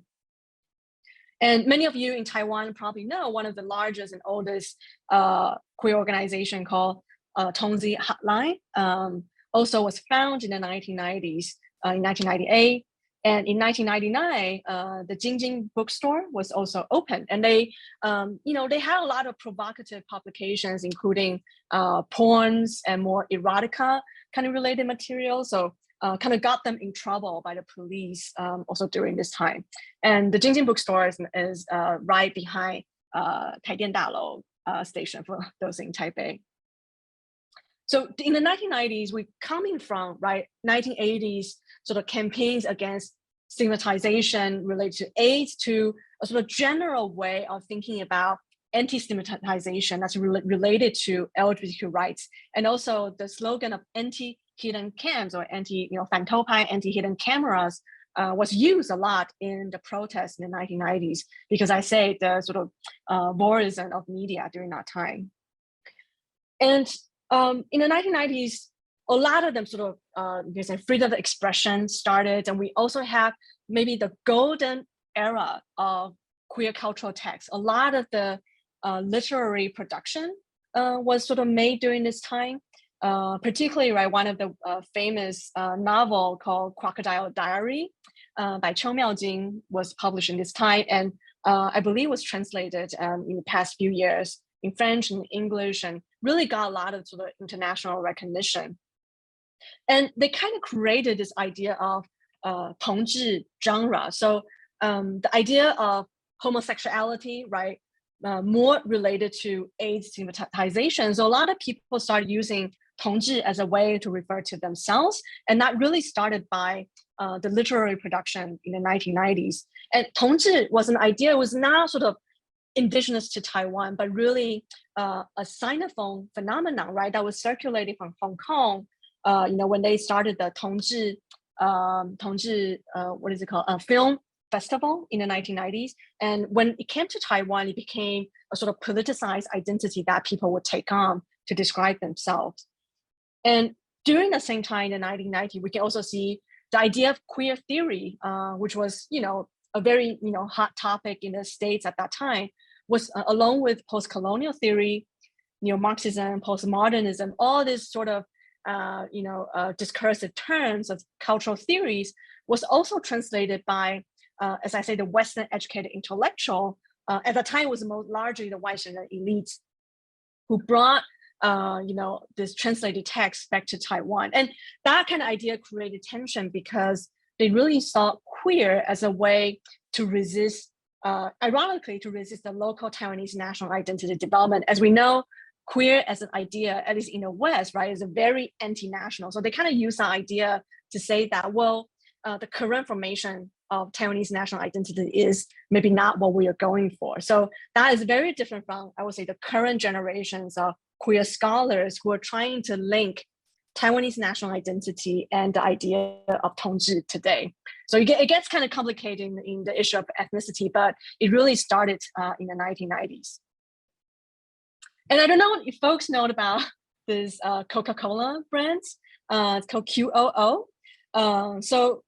And many of you in Taiwan probably know one of the largest and oldest queer organization called Tongzi Hotline, also was founded in the 1990s, in 1998. And in 1999, the Jingjing bookstore was also opened, and they had a lot of provocative publications, including porns and more erotica kind of related material. So kind of got them in trouble by the police also during this time. And the Jingjing bookstore is right behind Taidian Dalo station for those in Taipei. So in the 1990s, we're coming from 1980s sort of campaigns against stigmatization related to AIDS to a sort of general way of thinking about anti-stigmatization that's related to LGBTQ rights, and also the slogan of anti-hidden cams or anti-fantopai, anti-hidden cameras was used a lot in the protests in the 1990s, because I say the sort of voyeurism of media during that time. And in the 1990s, a lot of them sort of, you can say, freedom of expression started, and we also have maybe the golden era of queer cultural texts. A lot of the literary production was sort of made during this time, particularly one of the famous novel called Crocodile Diary by Qiu Miaojing was published in this time, and I believe was translated in the past few years in French and English, and really got a lot of sort of international recognition. And they kind of created this idea of 同志 genre. So the idea of homosexuality, more related to AIDS stigmatization. So a lot of people started using 同志 as a way to refer to themselves. And that really started by the literary production in the 1990s. And 同志 was an idea, it was not sort of indigenous to Taiwan, but really a Sinophone phenomenon, that was circulating from Hong Kong, when they started the 同志 what is it called, film festival in the 1990s. And when it came to Taiwan, it became a sort of politicized identity that people would take on to describe themselves. And during the same time in the 1990s, we can also see the idea of queer theory, which was, a very, hot topic in the States at that time, was along with post-colonial theory, Marxism, postmodernism, all this sort of, discursive terms of cultural theories was also translated by as I say, the Western educated intellectual. At the time, it was largely the Western elites who brought this translated text back to Taiwan. And that kind of idea created tension because they really saw queer as a way to resist, ironically, to resist the local Taiwanese national identity development. As we know, queer as an idea, at least in the West, right, is a very anti-national. So they kind of use that idea to say that, well, the current formation of Taiwanese national identity is maybe not what we are going for. So that is very different from, I would say, the current generations of queer scholars who are trying to link Taiwanese national identity and the idea of Tongzhi today. So it gets kind of complicated in the issue of ethnicity, but it really started in the 1990s. And I don't know if folks know about this Coca-Cola brand. It's called QOO. So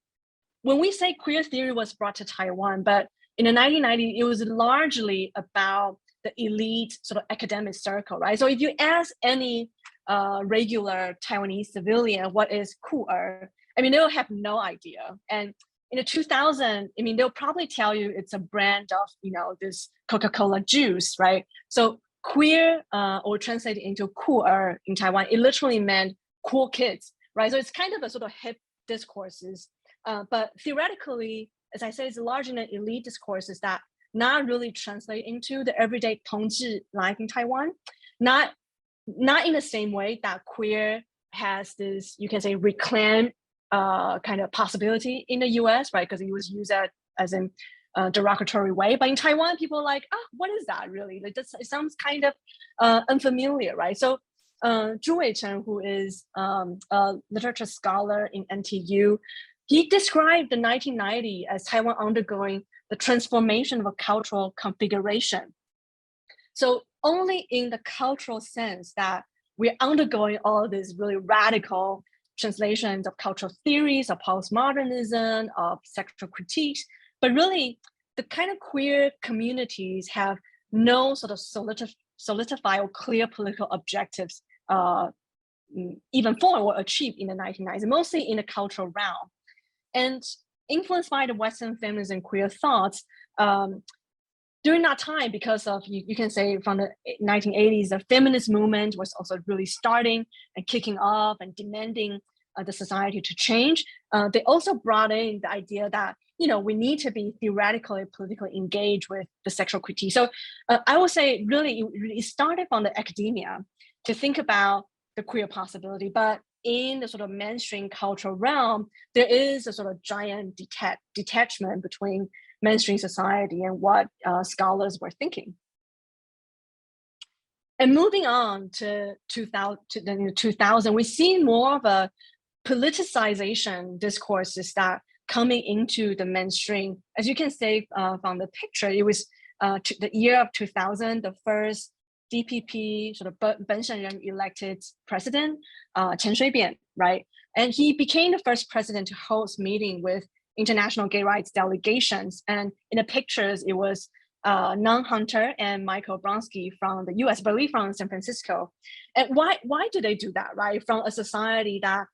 when we say queer theory was brought to Taiwan, but in the 1990s, it was largely about the elite sort of academic circle, right? So if you ask any regular Taiwanese civilian what is queer, I mean, they'll have no idea. And in the 2000, I mean, they'll probably tell you it's a brand of, this Coca-Cola juice, right? So queer, or translated into queer in Taiwan, it literally meant cool kids, right? So it's kind of a sort of hip discourses. But theoretically, as I say, it's largely an elite discourses that not really translate into the everyday Tongzhi life in Taiwan. Not in the same way that queer has this, you can say, reclaim kind of possibility in the US, right? Because it was used as in derogatory way. But in Taiwan, people are like, what is that really? Like, it sounds kind of unfamiliar, right? So Zhu Weichen, who is a literature scholar in NTU, he described the 1990s as Taiwan undergoing the transformation of a cultural configuration. So only in the cultural sense that we're undergoing all of these really radical translations of cultural theories, of postmodernism, of sexual critiques, but really the kind of queer communities have no sort of solidified or clear political objectives even formed or achieved in the 1990s, mostly in the cultural realm. And influenced by the Western feminist and queer thoughts, during that time, because of, you can say from the 1980s, the feminist movement was also really starting and kicking off and demanding the society to change. They also brought in the idea that, we need to be theoretically, politically engaged with the sexual critique. So I would say really it started from the academia to think about the queer possibility, but in the sort of mainstream cultural realm, there is a sort of giant detachment between mainstream society and what scholars were thinking. And moving on to 2000, we see more of a politicization discourses that coming into the mainstream. As you can see from the picture, it was the year of 2000, the first DPP sort of Ben Shenren elected president, Chen Shui-bian, right? And he became the first president to host meeting with international gay rights delegations. And in the pictures, it was Nan Hunter and Michael Bronsky from the US, I believe from San Francisco. And why do they do that, right? From a society that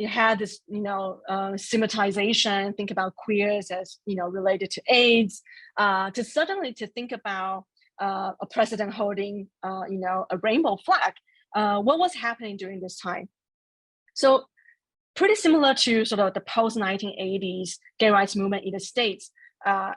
had this, stigmatization, think about queers as, related to AIDS, to suddenly to think about a president holding, a rainbow flag. What was happening during this time? So pretty similar to sort of the post-1980s gay rights movement in the States.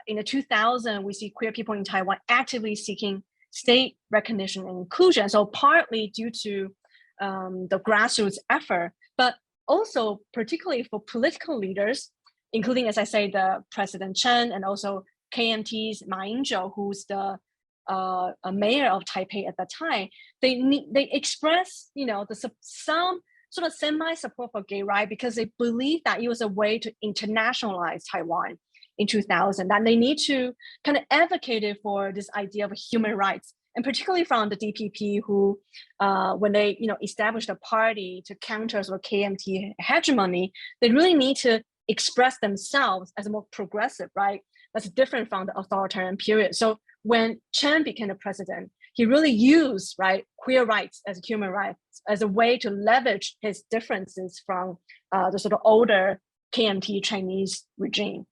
In the 2000s, we see queer people in Taiwan actively seeking state recognition and inclusion. So partly due to the grassroots effort, but also particularly for political leaders, including, as I say, the President Chen and also KMT's Ma Ying-jeou, who's the mayor of Taipei at the time. They express, some sort of semi-support for gay rights because they believe that it was a way to internationalize Taiwan in 2000, that they need to kind of advocate for this idea of human rights, and particularly from the DPP who, when they established a party to counter sort of KMT hegemony, they really need to express themselves as more progressive, right? That's different from the authoritarian period. So when Chen became the president, he really used queer rights as human rights as a way to leverage his differences from the sort of older KMT Chinese regime.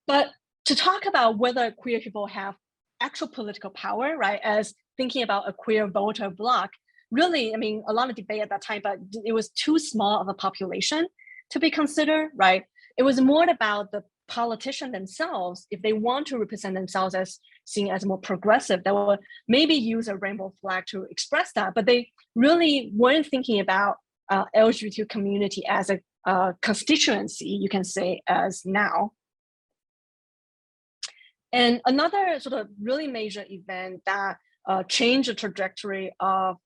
But to talk about whether queer people have actual political power, right, as thinking about a queer voter bloc, really, I mean, a lot of debate at that time, but it was too small of a population to be considered, right? It was more about the politicians themselves. If they want to represent themselves as seen as more progressive, they will maybe use a rainbow flag to express that, but they really weren't thinking about LGBTQ community as a constituency, you can say, as now. And another sort of really major event that changed the trajectory of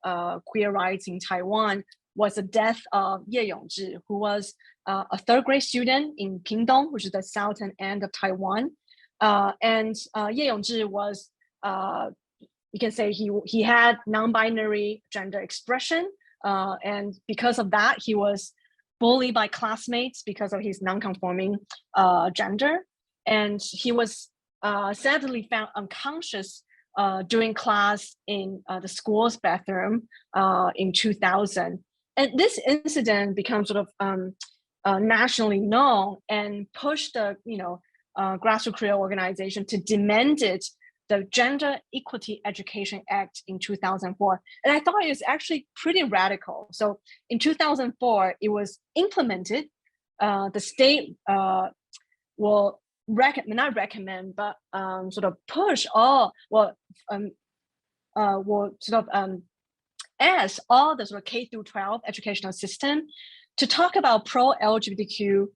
queer rights in Taiwan was the death of Ye Yongzhi, who was a third grade student in Pingdong, which is the southern end of Taiwan. And Ye Yongzhi was, you can say he had non-binary gender expression. And because of that, he was bullied by classmates because of his non-conforming gender. And he was sadly found unconscious during class in the school's bathroom in 2000. And this incident becomes sort of nationally known and pushed the grassroots queer organization to demand it, the Gender Equity Education Act in 2004. And I thought it was actually pretty radical. So in 2004, it was implemented. The state will not recommend, but sort of push all, will sort of ask all the sort of K through 12 educational system to talk about pro-LGBTQ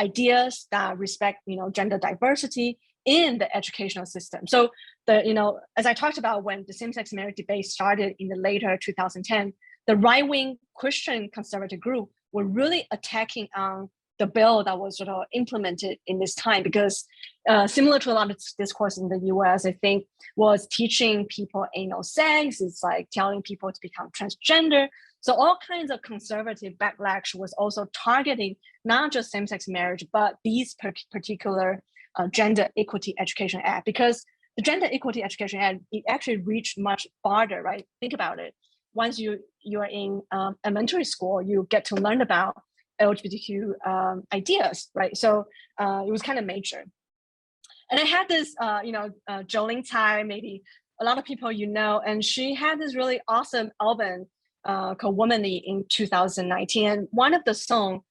ideas that respect, gender diversity in the educational system. So as I talked about when the same-sex marriage debate started in the later 2010, the right-wing Christian conservative group were really attacking on the bill that was sort of implemented in this time, because similar to a lot of discourse in the US, I think, was teaching people anal sex. It's like telling people to become transgender. So all kinds of conservative backlash was also targeting not just same-sex marriage, but these particular Gender Equity Education Act, because the Gender Equity Education Act, it actually reached much farther, right? Think about it. Once you are in elementary school, you get to learn about LGBTQ ideas, right? So it was kind of major. And I had this, Jolene Tsai, maybe a lot of people and she had this really awesome album called Womanly in 2019. And one of the songs,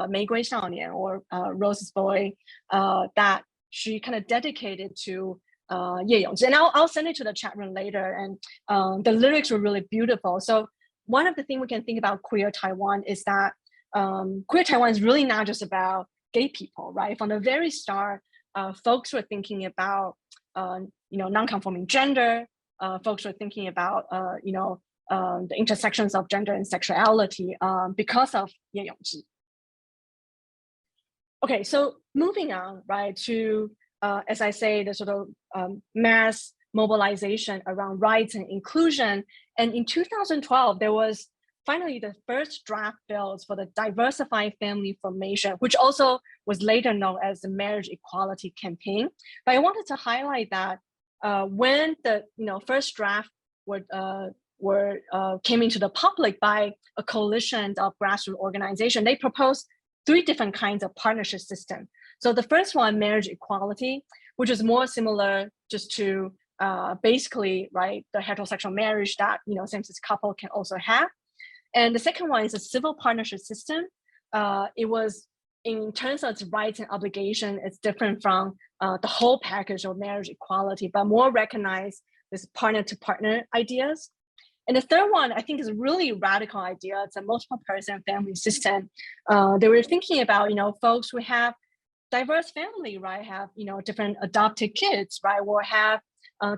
玫瑰少年 or Rose's Boy, that she kind of dedicated to Ye Yongzhi. And I'll send it to the chat room later. And the lyrics were really beautiful. So one of the things we can think about Queer Taiwan is that Queer Taiwan is really not just about gay people, right? From the very start, folks were thinking about, non-conforming gender. Folks were thinking about, the intersections of gender and sexuality because of Ye Yongzhi. Okay, so moving on, right, to, as I say, the sort of mass mobilization around rights and inclusion. And in 2012, there was finally the first draft bills for the Diversified Family Formation, which also was later known as the Marriage Equality Campaign. But I wanted to highlight that when the first draft came into the public by a coalition of grassroots organizations, they proposed 3 different kinds of partnership system. So the first one, marriage equality, which is more similar just to basically, right, the heterosexual marriage that same-sex couple can also have. And the second one is a civil partnership system. It was, in terms of its rights and obligation, it's different from the whole package of marriage equality, but more recognize this partner-to-partner ideas. And the third one, I think, is a really radical idea. It's a multiple person family system. They were thinking about, folks who have diverse family, right? Have, different adopted kids, right? Or have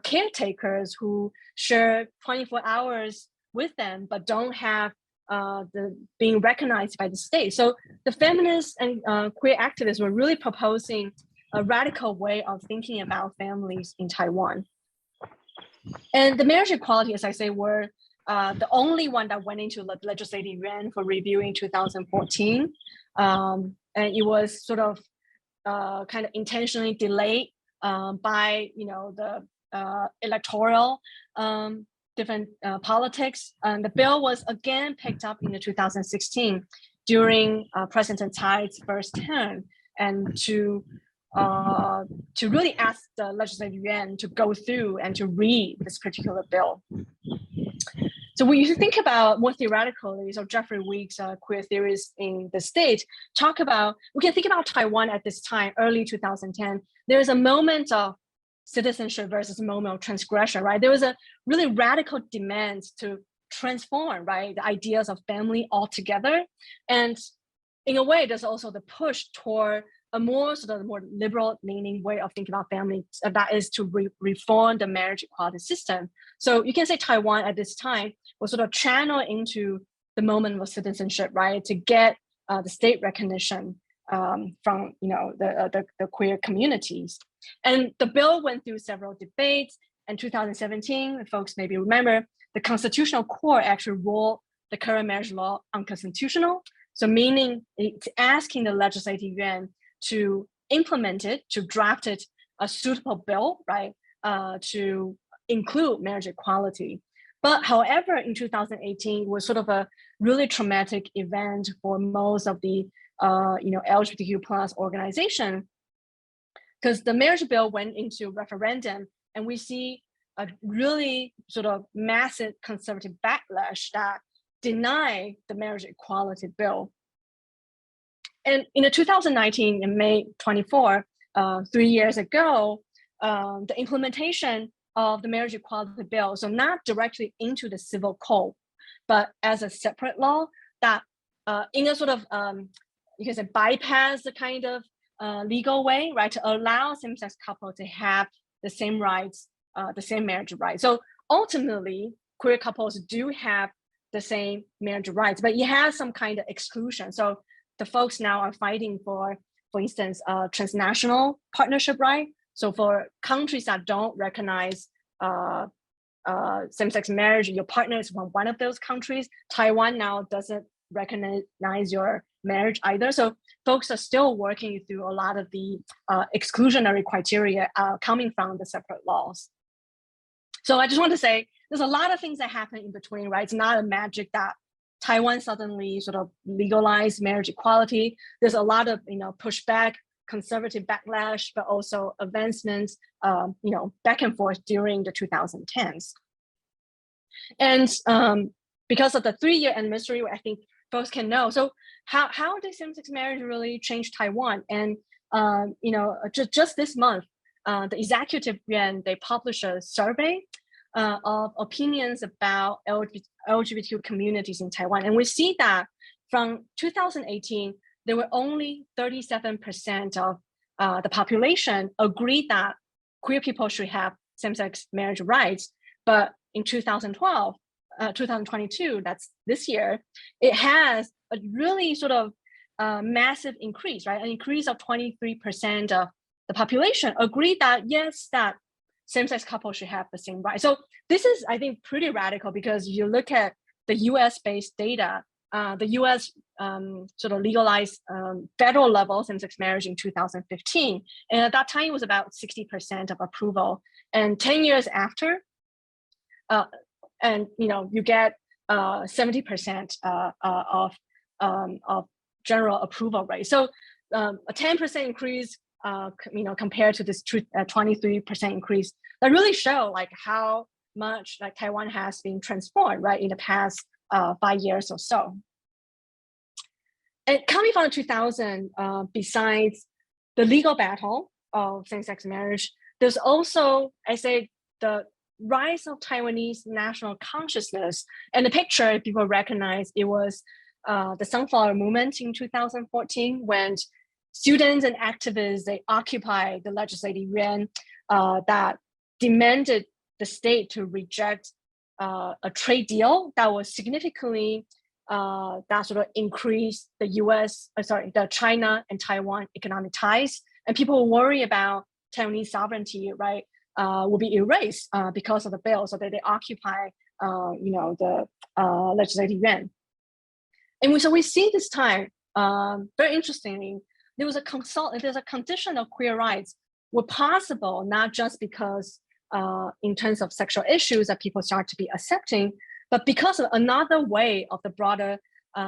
caretakers who share 24 hours with them, but don't have being recognized by the state. So the feminists and queer activists were really proposing a radical way of thinking about families in Taiwan. And the marriage equality, as I say, were the only one that went into the legislative yuan for review in 2014. And it was sort of kind of intentionally delayed by, the electoral different politics. And the bill was again picked up in the 2016 during President Tsai's first term, and to to really ask the legislative yuan to go through and to read this particular bill. So when you think about more theoretically, so Jeffrey Weeks, queer theories in the state, talk about, we can think about Taiwan at this time, early 2010. There's a moment of citizenship versus a moment of transgression, right? There was a really radical demand to transform, right, the ideas of family altogether. And in a way, there's also the push toward a more sort of more liberal leaning way of thinking about family, that is to reform the marriage equality system. So you can say Taiwan at this time was sort of channeled into the moment of citizenship, right, to get the state recognition from the queer communities. And the bill went through several debates. In 2017, folks maybe remember, the Constitutional Court actually ruled the current marriage law unconstitutional. So meaning it's asking the legislative yuan to implement it, to draft it a suitable bill, right, to include marriage equality. But however, in 2018 was sort of a really traumatic event for most of the LGBTQ plus organization, because the marriage bill went into referendum, and we see a really sort of massive conservative backlash that deny the marriage equality bill. And in 2019, in May 24, 3 years ago, the implementation of the marriage equality bill, so not directly into the civil code, but as a separate law that in a sort of, you can say, bypass the kind of legal way, right, to allow same-sex couple to have the same rights, the same marriage rights. So ultimately, queer couples do have the same marriage rights, but it has some kind of exclusion. So the folks now are fighting for instance, transnational partnership right. So for countries that don't recognize same-sex marriage, your partner is from one of those countries. Taiwan now doesn't recognize your marriage either. So folks are still working through a lot of the exclusionary criteria coming from the separate laws. So I just want to say, there's a lot of things that happen in between, right? It's not a magic that Taiwan suddenly sort of legalized marriage equality. There's a lot of pushback, conservative backlash, but also advancements, back and forth during the 2010s. And because of the 3-year anniversary, I think folks can know. So how did same-sex marriage really change Taiwan? And just this month, the executive yuan, they published a survey of opinions about LGBTQ communities in Taiwan. And we see that from 2018, there were only 37% of the population agreed that queer people should have same-sex marriage rights. But in 2022, that's this year, it has a really sort of massive increase, right? An increase of 23% of the population agreed that yes, that same-sex couples should have the same rights. So this is, I think, pretty radical because you look at the US-based data, the US sort of legalized federal level same-sex marriage in 2015. And at that time, it was about 60% of approval. And 10 years after, you get 70% of general approval rate. So a 10% increase, compared to this 23% increase, that really show like how much like Taiwan has been transformed, right, in the past 5 years or so. And coming from 2000, besides the legal battle of same-sex marriage, there's also, I say, the rise of Taiwanese national consciousness. And the picture people recognize, it was the Sunflower Movement in 2014 when students and activists, they occupied the legislative yuan that demanded the state to reject a trade deal that was significantly that sort of increased the China and Taiwan economic ties, and people worry about Taiwanese sovereignty, right, will be erased because of the bill, so that they occupy, the legislative yuan. And so we see this time, very interestingly, there's a condition of queer rights were possible, not just because in terms of sexual issues that people start to be accepting, but because of another way of the broader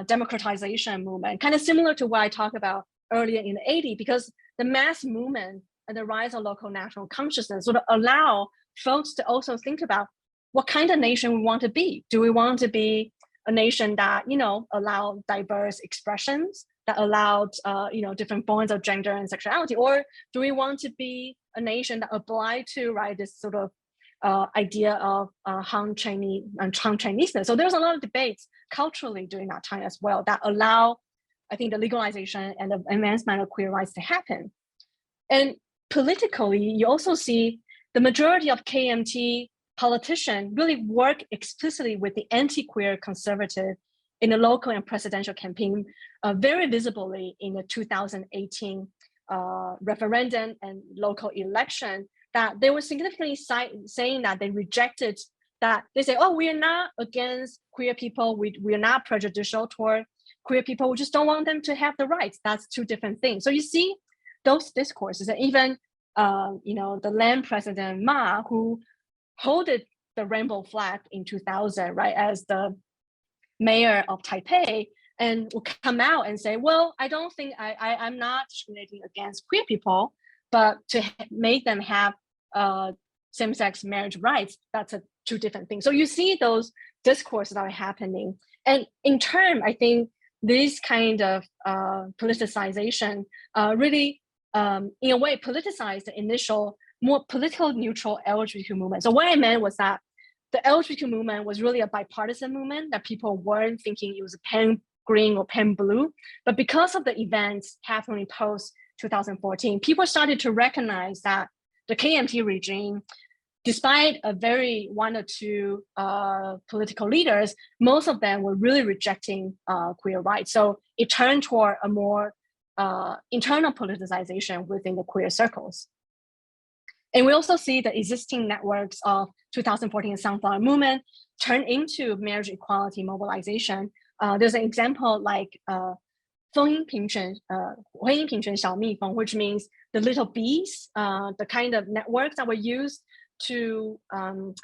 democratization movement, kind of similar to what I talk about earlier in the 80s, because the mass movement and the rise of local national consciousness sort of allow folks to also think about what kind of nation we want to be. Do we want to be a nation that, allow diverse expressions, that allowed, different forms of gender and sexuality, or do we want to be a nation that apply to, right, this sort of idea of Han Chinese and Chang Chineseness? So there's a lot of debates culturally during that time as well that allow, I think, the legalization and the advancement of queer rights to happen. And politically, you also see the majority of KMT politicians really work explicitly with the anti-queer conservative in the local and presidential campaign, very visibly in the 2018 referendum and local election, that they were significantly saying that they rejected that. They say, oh, we are not against queer people. We are not prejudicial toward queer people. We just don't want them to have the rights. That's two different things. So you see those discourses, and even the then President Ma, who holded the rainbow flag in 2000, right, as the mayor of Taipei, and will come out and say, well, I don't think I'm not discriminating against queer people, but to make them have same-sex marriage rights, that's two different things. So you see those discourses that are happening. And in turn, I think this kind of politicization really, in a way, politicized the initial, more political neutral LGBTQ movement. So what I meant was that the LGBTQ movement was really a bipartisan movement, that people weren't thinking it was a pan green or pan blue. But because of the events happening post 2014, people started to recognize that the KMT regime, despite a very one or two political leaders, most of them were really rejecting queer rights. So it turned toward a more internal politicization within the queer circles. And we also see the existing networks of 2014 Sunflower Movement turn into marriage equality mobilization. There's an example like 婚姻平权小蜜蜂, which means the little bees, the kind of networks that were used to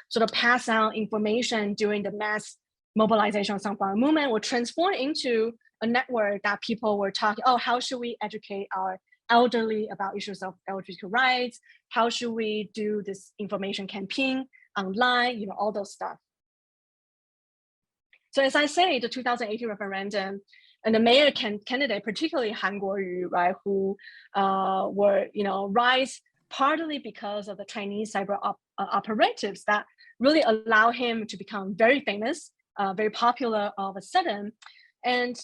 sort of pass out information during the mass mobilization of Sunflower Movement, were transformed into a network that people were talking, oh, how should we educate our elderly about issues of LGBTQ rights? How should we do this information campaign online? All those stuff. So as I say, the 2018 referendum and the mayor candidate, particularly Han Guoyu, right, who were rise partly because of the Chinese cyber operatives that really allow him to become very famous, very popular all of a sudden, and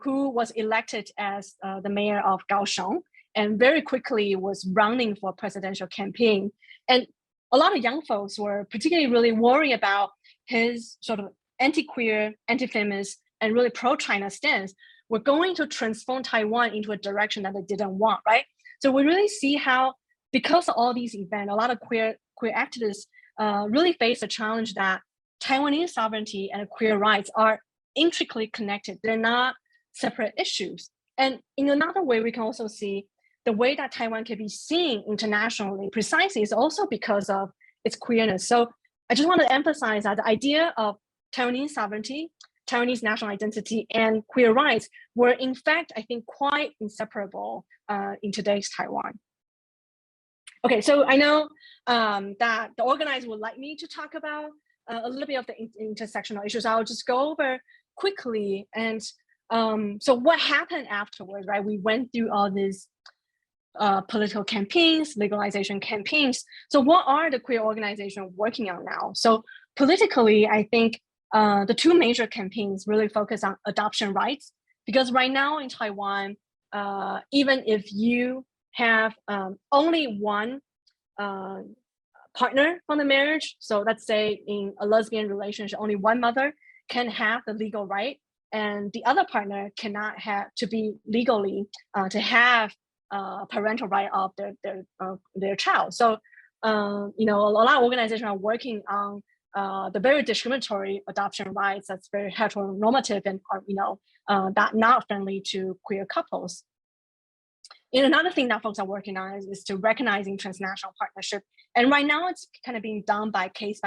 who was elected as the mayor of Kaohsiung, and very quickly was running for presidential campaign. And a lot of young folks were particularly really worried about his sort of anti-queer, anti-feminist, and really pro-China stance. We're going to transform Taiwan into a direction that they didn't want, right? So we really see how, because of all these events, a lot of queer activists really face the challenge that Taiwanese sovereignty and queer rights are intricately connected. They're not separate issues. And in another way, we can also see the way that Taiwan can be seen internationally precisely is also because of its queerness. So I just want to emphasize that the idea of Taiwanese sovereignty, Taiwanese national identity, and queer rights were, in fact, I think, quite inseparable in today's Taiwan. Okay, so I know that the organizer would like me to talk about a little bit of the intersectional issues. I'll just go over quickly. And so what happened afterwards, right? We went through all these political campaigns, legalization campaigns. So what are the queer organizations working on now? So politically, I think the two major campaigns really focus on adoption rights, because right now in Taiwan, even if you have only one partner from the marriage, so let's say in a lesbian relationship, only one mother can have the legal right, and the other partner cannot have to be legally to have parental right of their child. So a lot of organizations are working on the very discriminatory adoption rights that's very heteronormative and that not friendly to queer couples. And another thing that folks are working on is to recognizing transnational partnership. And right now it's kind of being done by case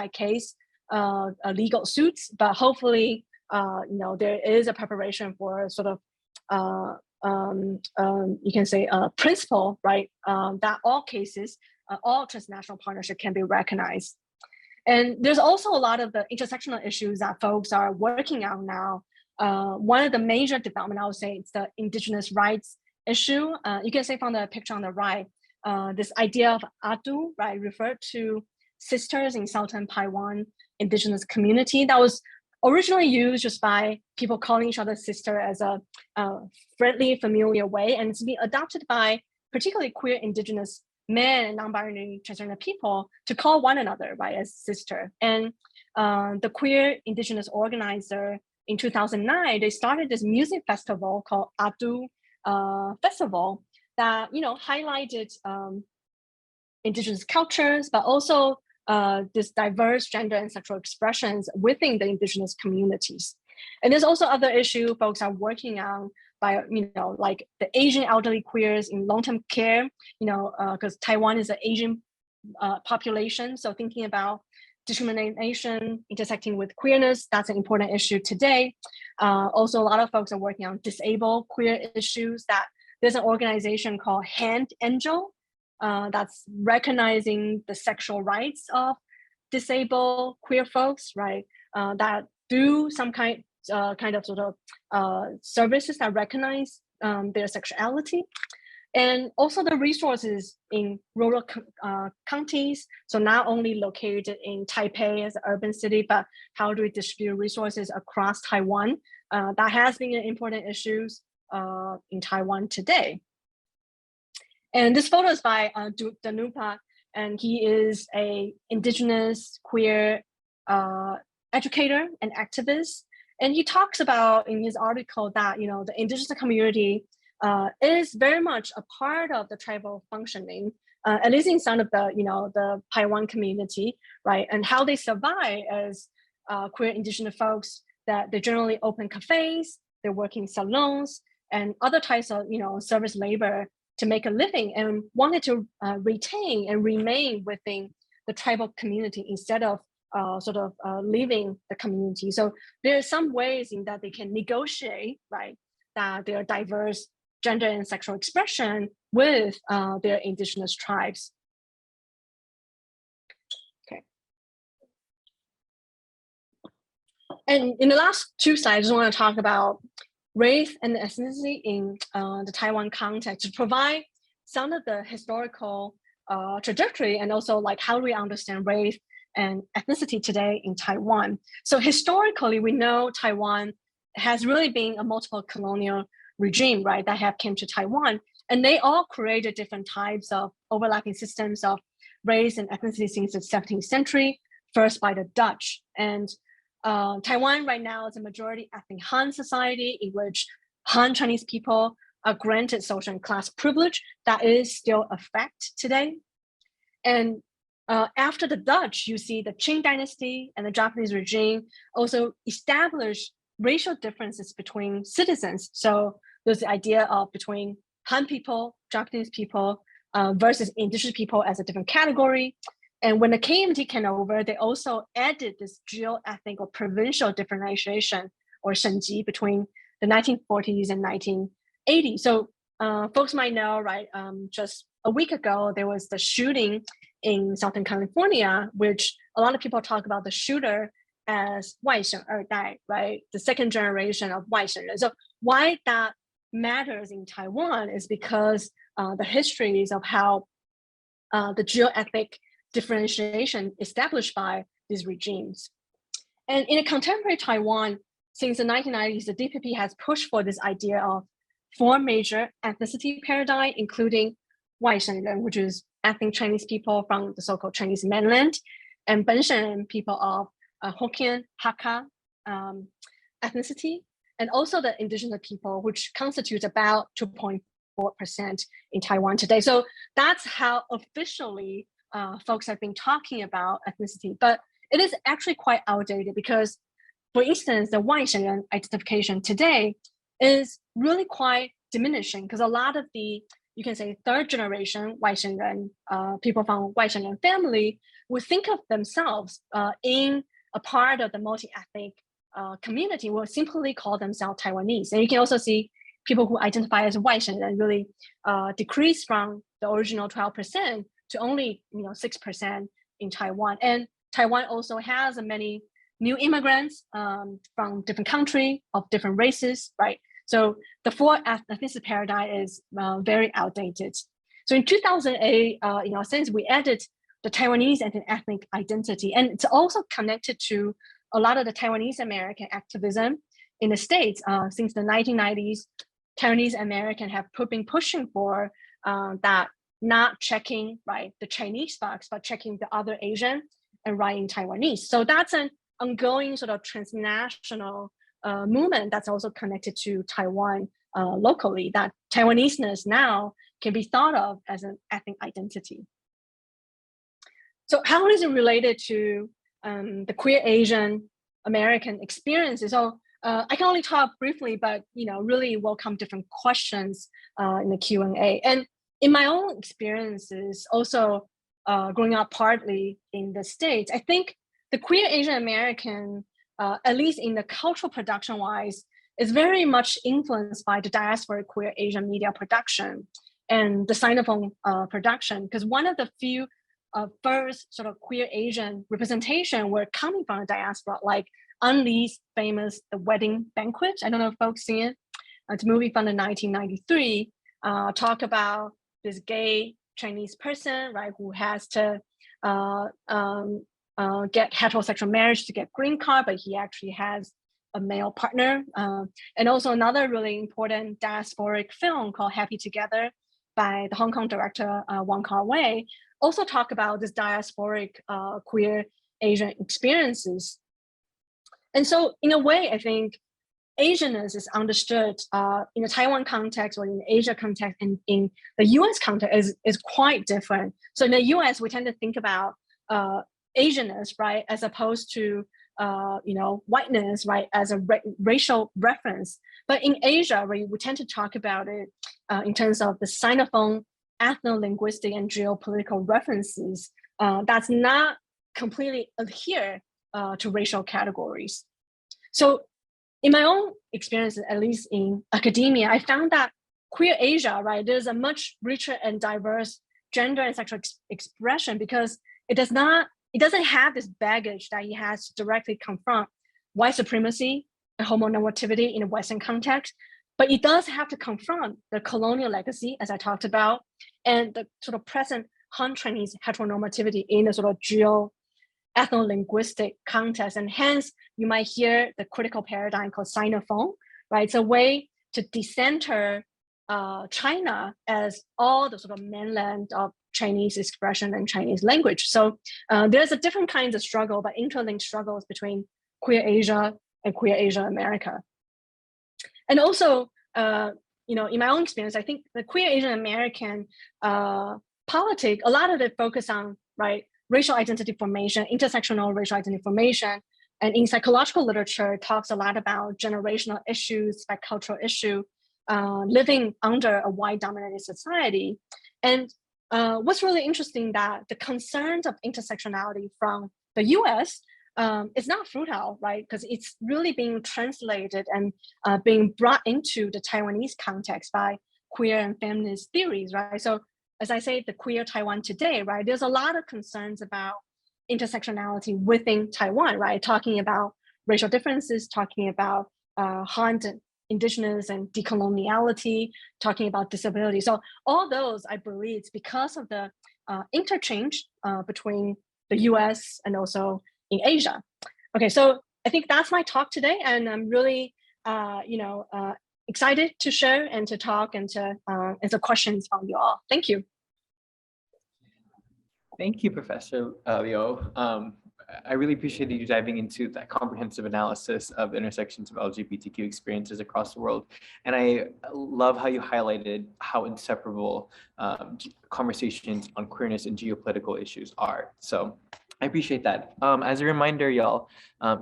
legal suits, but hopefully there is a preparation for sort of you can say principle, right? That all cases, all transnational partnership can be recognized. And there's also a lot of the intersectional issues that folks are working on now. One of the major development, I would say, is the indigenous rights issue. You can see from the picture on the right, this idea of adu, right, referred to sisters in Southern Taiwan indigenous community that was originally used just by people calling each other sister as a friendly, familiar way, and it's been adopted by particularly queer indigenous men and non-binary transgender people to call one another, right, as sister. And the queer indigenous organizer in 2009, they started this music festival called Adu Festival that, you know, highlighted indigenous cultures, but also this diverse gender and sexual expressions within the indigenous communities. And there's also other issue folks are working on by, you know, like the Asian elderly queers in long-term care, you know, because Taiwan is an Asian population. So thinking about discrimination intersecting with queerness, that's an important issue today. Also, a lot of folks are working on disabled queer issues. That there's an organization called Hand Angel that's recognizing the sexual rights of disabled queer folks, right? That do some kind of sort of services that recognize their sexuality. And also the resources in rural counties. So not only located in Taipei as an urban city, but how do we distribute resources across Taiwan? That has been an important issue in Taiwan today. And this photo is by Danupa, and he is a indigenous queer educator and activist. And he talks about in his article that, you know, the indigenous community is very much a part of the tribal functioning, at least in some of the, you know, the Taiwan community, right? And how they survive as queer indigenous folks, that they generally open cafes, they're working salons and other types of, you know, service labor to make a living, and wanted to retain and remain within the tribal community instead of leaving the community. So there are some ways in that they can negotiate, right, that their diverse gender and sexual expression with their indigenous tribes. Okay. And in the last two slides, I just want to talk about race and ethnicity in the Taiwan context to provide some of the historical trajectory, and also like how do we understand race and ethnicity today in Taiwan. So historically, we know Taiwan has really been a multiple colonial regime, right, that have came to Taiwan, and they all created different types of overlapping systems of race and ethnicity since the 17th century, first by the Dutch. And Taiwan right now is a majority ethnic Han society in which Han Chinese people are granted social and class privilege that is still a fact today. And after the Dutch, you see the Qing dynasty and the Japanese regime also established racial differences between citizens. So there's the idea of between Han people, Japanese people versus indigenous people as a different category. And when the KMT came over, they also added this geo-ethnic or provincial differentiation or shenji between the 1940s and 1980s. So folks might know, right, just a week ago, there was the shooting in Southern California, which a lot of people talk about the shooter as 外省二代, right? The second generation of 外省人. So why that matters in Taiwan is because the histories of how the geo-ethnic differentiation established by these regimes. And in a contemporary Taiwan, since the 1990s, the DPP has pushed for this idea of four major ethnicity paradigm, including 外省人, which is ethnic Chinese people from the so-called Chinese mainland, and 本省人 people of Hokkien, Hakka ethnicity, and also the indigenous people, which constitutes about 2.4% in Taiwan today. So that's how officially folks have been talking about ethnicity, but it is actually quite outdated because, for instance, the 外省人 identification today is really quite diminishing because a lot of the, you can say, third generation 外省人, people from 外省人 family would think of themselves in a part of the multi-ethnic community, will simply call themselves Taiwanese. And you can also see people who identify as white and really decreased from the original 12% to only 6% in Taiwan. And Taiwan also has many new immigrants from different countries of different races, right? So the four ethnicity paradigm is very outdated. So in 2008, since we added the Taiwanese as an ethnic identity, and it's also connected to a lot of the Taiwanese American activism in the States since the 1990s. Taiwanese American have been pushing for that, not checking the Chinese box, but checking the other Asian and writing Taiwanese. So that's an ongoing sort of transnational movement that's also connected to Taiwan locally, that Taiwanese-ness now can be thought of as an ethnic identity. So how is it related to the queer Asian American experiences? So I can only talk briefly, but really welcome different questions in the Q&A. And in my own experiences, also growing up partly in the States, I think the queer Asian American, at least in the cultural production wise, is very much influenced by the diaspora queer Asian media production and the Sinophone production, because one of the few first sort of queer Asian representation were coming from the diaspora, like An Lee's famous The Wedding Banquet. I don't know if folks seen it. It's a movie from the 1993, talk about this gay Chinese person, right, who has to get heterosexual marriage to get green card, but he actually has a male partner. And also another really important diasporic film called Happy Together by the Hong Kong director Wong Kar-wai, also talk about this diasporic queer Asian experiences. And so in a way, I think Asianness is understood in the Taiwan context or in the Asia context and in the US context is quite different. So in the US, we tend to think about Asianness, right, as opposed to whiteness, right, as a racial reference. But in Asia, we tend to talk about it in terms of the Sinophone, ethno-linguistic and geopolitical references that's not completely adhere to racial categories. So in my own experience, at least in academia, I found that queer Asia, right, there's a much richer and diverse gender and sexual expression because it doesn't have this baggage that it has to directly confront white supremacy and homonormativity in a Western context, but it does have to confront the colonial legacy, as I talked about, and the sort of present Han Chinese heteronormativity in a sort of ethno-linguistic context. And hence, you might hear the critical paradigm called Sinophone, right? It's a way to decenter China as all the sort of mainland of Chinese expression and Chinese language. So there's a different kinds of struggle, but interlinked struggles between queer Asia and queer Asia America. And also, in my own experience, I think the queer Asian American politic, a lot of it focus on, right, racial identity formation, intersectional racial identity formation, and in psychological literature, it talks a lot about generational issues, by cultural issue, living under a white-dominated society. And what's really interesting that the concerns of intersectionality from the US is not fruitful, right? Because it's really being translated and being brought into the Taiwanese context by queer and feminist theories, right? So as I say, the queer Taiwan today, right? There's a lot of concerns about intersectionality within Taiwan, right? Talking about racial differences, talking about Han indigenous and decoloniality, talking about disability. So all those, I believe, it's because of the interchange between the US and also in Asia. Okay, so I think that's my talk today, and I'm really, excited to share and to talk and to answer questions from you all. Thank you. Thank you, Professor Liu. I really appreciate you diving into that comprehensive analysis of intersections of LGBTQ experiences across the world. And I love how you highlighted how inseparable conversations on queerness and geopolitical issues are. So I appreciate that. As a reminder, y'all,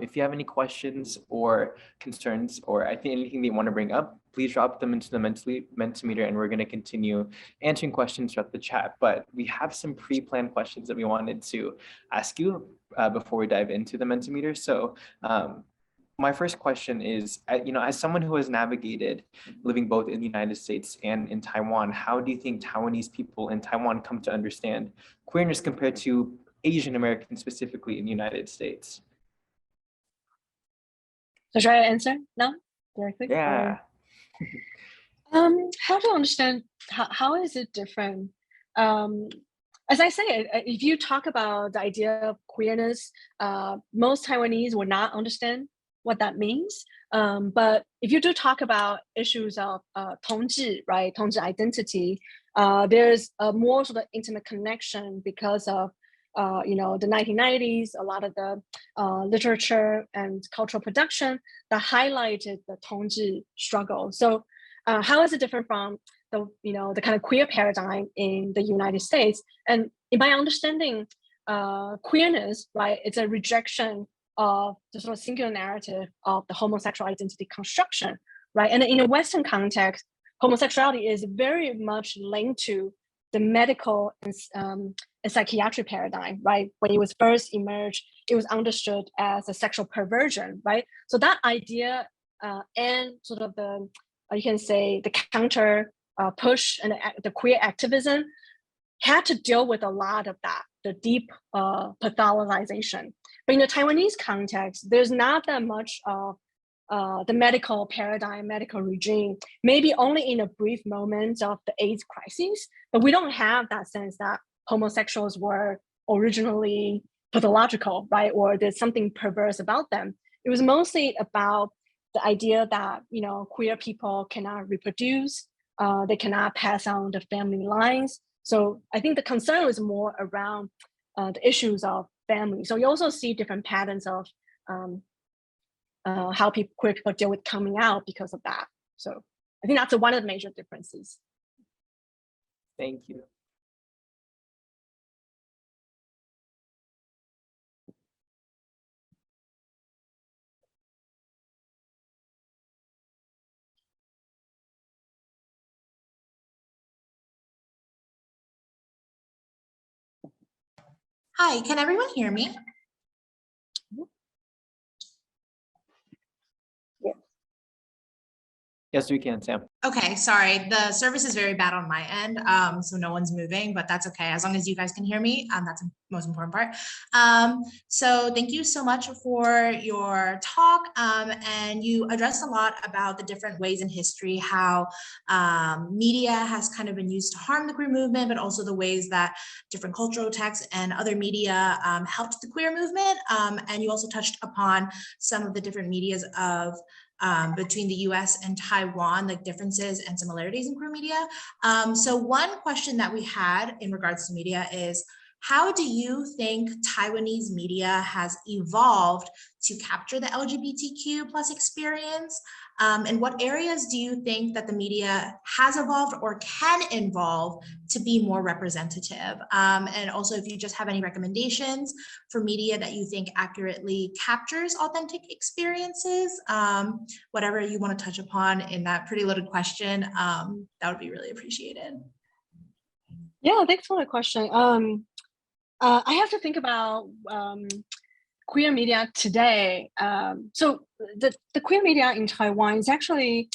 if you have any questions or concerns, or I think anything that you want to bring up, please drop them into the Mentimeter, and we're going to continue answering questions throughout the chat. But we have some pre-planned questions that we wanted to ask you before we dive into the Mentimeter. So my first question is, as someone who has navigated living both in the United States and in Taiwan, how do you think Taiwanese people in Taiwan come to understand queerness compared to Asian Americans, specifically in the United States? So should I answer now directly? Yeah. How to understand, how is it different? As I say, if you talk about the idea of queerness, most Taiwanese will not understand what that means. But if you do talk about issues of 同志, right, 同志 identity, there's a more sort of intimate connection because of the 1990s, a lot of the literature and cultural production that highlighted the 同志 struggle. So how is it different from the kind of queer paradigm in the United States? And in my understanding, queerness, right, it's a rejection of the sort of singular narrative of the homosexual identity construction, right? And in a Western context, homosexuality is very much linked to the medical and psychiatric paradigm, right? When it was first emerged, it was understood as a sexual perversion, right? So that idea and sort of the, you can say, the counter push and the queer activism had to deal with a lot of that, the deep pathologization. But in the Taiwanese context, there's not that much of the medical paradigm, medical regime, maybe only in a brief moment of the AIDS crisis, but we don't have that sense that homosexuals were originally pathological, right? Or there's something perverse about them. It was mostly about the idea that, queer people cannot reproduce, they cannot pass on the family lines. So I think the concern was more around the issues of family. So you also see different patterns of how queer people deal with coming out because of that. So I think that's one of the major differences. Thank you. Hi, can everyone hear me? Yes, we can, Sam. Okay, sorry, the service is very bad on my end, so no one's moving, but that's okay. As long as you guys can hear me, that's the most important part. So thank you so much for your talk, and you addressed a lot about the different ways in history, how media has kind of been used to harm the queer movement, but also the ways that different cultural texts and other media helped the queer movement. And you also touched upon some of the different medias of between the US and Taiwan, like differences and similarities in queer media. So one question that we had in regards to media is, how do you think Taiwanese media has evolved to capture the LGBTQ plus experience? And what areas do you think that the media has evolved or can evolve to be more representative? And also, if you just have any recommendations for media that you think accurately captures authentic experiences, whatever you want to touch upon in that pretty loaded question, that would be really appreciated. Yeah, thanks for the question. I have to think about queer media today. So the queer media in Taiwan is actually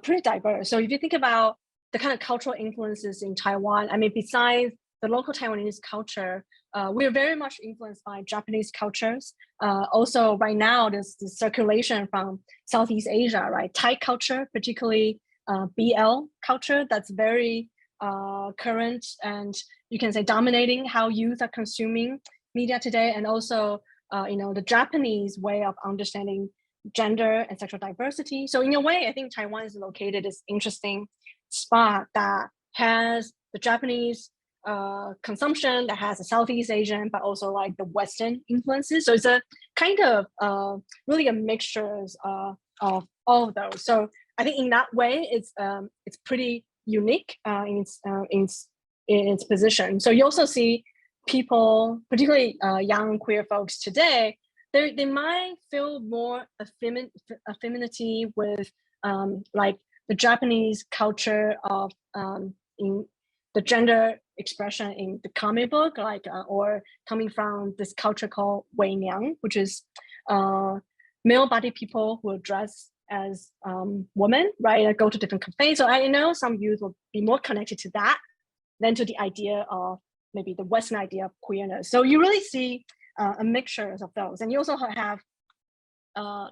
pretty diverse. So if you think about the kind of cultural influences in Taiwan, I mean, besides the local Taiwanese culture, we're very much influenced by Japanese cultures. Also, right now, there's the circulation from Southeast Asia, right? Thai culture, particularly BL culture, that's very current and you can say dominating how youth are consuming media today, and also the Japanese way of understanding gender and sexual diversity. So in a way, I think Taiwan is located this interesting spot that has the Japanese consumption, that has the Southeast Asian, but also like the Western influences. So it's a kind of really a mixture of all of those. So I think in that way, it's pretty unique in its position. So you also see people, particularly young queer folks today, they might feel more affinity with like the Japanese culture of in the gender expression in the comic book, like or coming from this culture called Wei Niang, which is male-bodied people who dress as women, right? That go to different cafes. So I know some youth will be more connected to that than to the idea of maybe the Western idea of queerness. So you really see a mixture of those. And you also have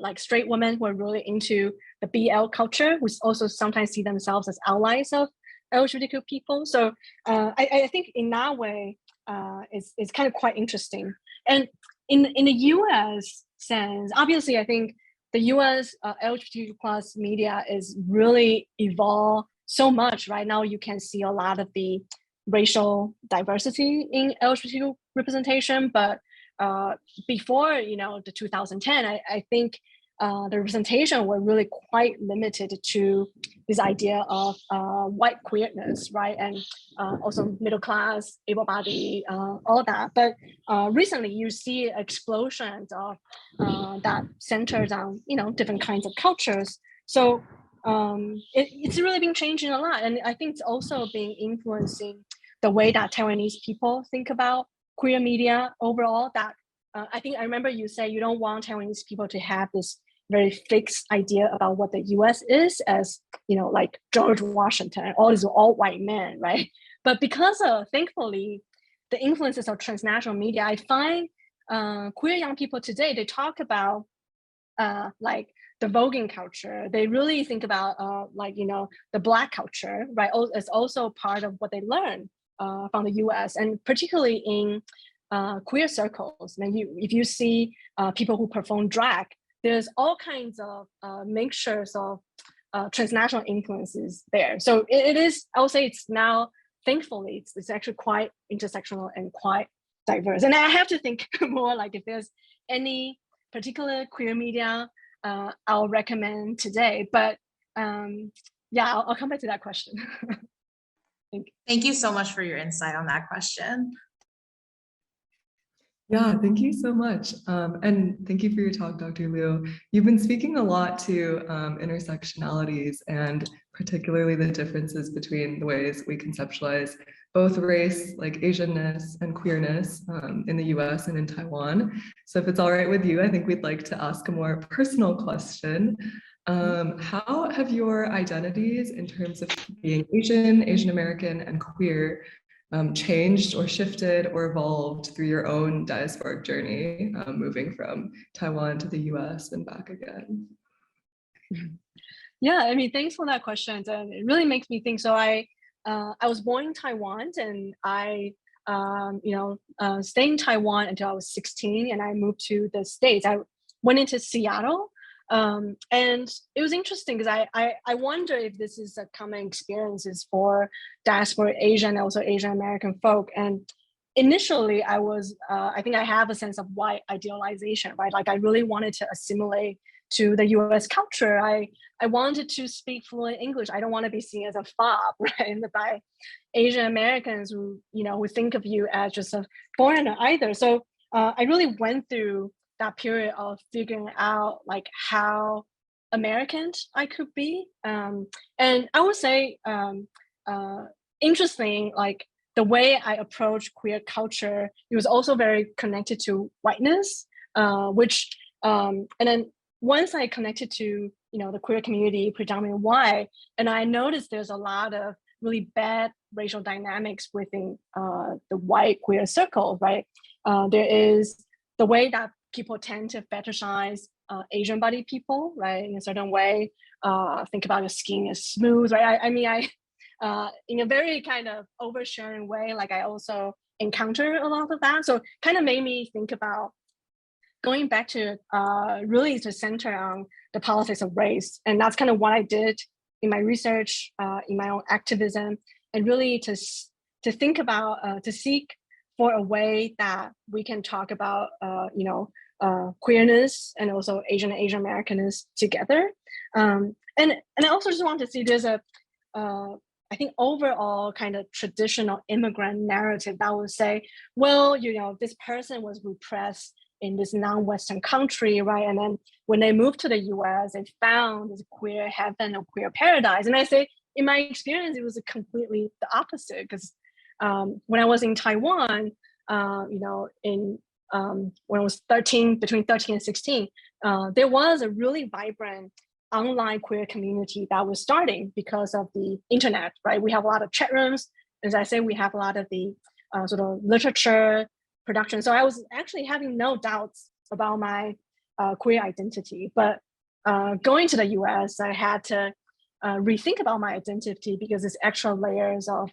like straight women who are really into the BL culture, who also sometimes see themselves as allies of LGBTQ people. So I think in that way, it's kind of quite interesting. And in the US sense, obviously, I think the US LGBTQ plus media is really evolved so much. Right now, you can see a lot of the racial diversity in LGBTQ representation, but before the 2010, I think the representation were really quite limited to this idea of white queerness, right? And also middle class, able-bodied, all that. But recently, you see explosions of that centers on different kinds of cultures. So it's really been changing a lot, and I think it's also been influencing the way that Taiwanese people think about queer media overall. That I think I remember you say you don't want Taiwanese people to have this very fixed idea about what the US is as, like George Washington, all these all white men, right? But because of, thankfully, the influences of transnational media, I find queer young people today, they talk about like the voguing culture. They really think about the Black culture, right? It's also part of what they learn from the US, and particularly in queer circles. And if you see people who perform drag, there's all kinds of mixtures of transnational influences there. So it is, I would say it's now, thankfully, it's actually quite intersectional and quite diverse. And I have to think more like if there's any particular queer media I'll recommend today. But yeah, I'll come back to that question. Thank you so much for your insight on that question. Yeah, thank you so much. And thank you for your talk, Dr. Liu. You've been speaking a lot to intersectionalities and particularly the differences between the ways we conceptualize both race, like Asianness and queerness in the US and in Taiwan. So if it's all right with you, I think we'd like to ask a more personal question. How have your identities in terms of being Asian, Asian American, and queer changed or shifted or evolved through your own diasporic journey, moving from Taiwan to the US and back again? Yeah, I mean, thanks for that question. And it really makes me think. So I was born in Taiwan, and I stayed in Taiwan until I was 16, and I moved to the States. I went into Seattle. And it was interesting because I wonder if this is a common experiences for diaspora Asian and also Asian American folk. And initially I was, I think I have a sense of white idealization, right? Like I really wanted to assimilate to the US culture. I wanted to speak fluent English. I don't want to be seen as a fob, right? And by Asian Americans who, who think of you as just a foreigner either. So I really went through that period of figuring out like how American I could be. And I would say, interesting, like the way I approach queer culture, it was also very connected to whiteness, which, and then once I connected to, the queer community, predominantly white, and I noticed there's a lot of really bad racial dynamics within the white queer circle, right? There is the way that people tend to fetishize Asian body people, right? In a certain way, think about your skin as smooth, right? I mean, in a very kind of oversharing way, like I also encounter a lot of that. So kind of made me think about going back to really to center on the politics of race. And that's kind of what I did in my research, in my own activism, and really to think about, to seek for a way that we can talk about, queerness and also Asian Americanness together. And I also just want to see there's a, I think overall kind of traditional immigrant narrative that would say, well, this person was repressed in this non-Western country, right? And then when they moved to the US, they found this queer heaven or queer paradise. And I say, in my experience, it was completely the opposite, because when I was in Taiwan, in when I was between 13 and 16, there was a really vibrant online queer community that was starting because of the internet, right? We have a lot of chat rooms. As I say, we have a lot of the sort of literature production. So I was actually having no doubts about my queer identity. But going to the US, I had to rethink about my identity because it's extra layers of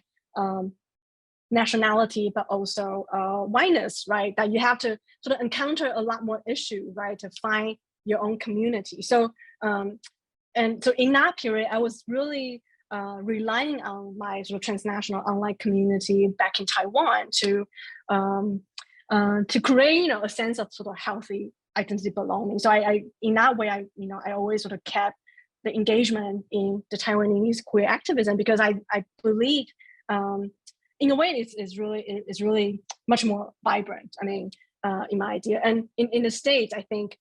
nationality, but also whiteness, right? That you have to sort of encounter a lot more issues, right? To find your own community. So, and so in that period, I was really relying on my sort of transnational online community back in Taiwan to create, a sense of sort of healthy identity belonging. So I in that way, I always sort of kept the engagement in the Taiwanese queer activism because I believe, in a way, it's really much more vibrant. I mean, in my idea, and in the States, I think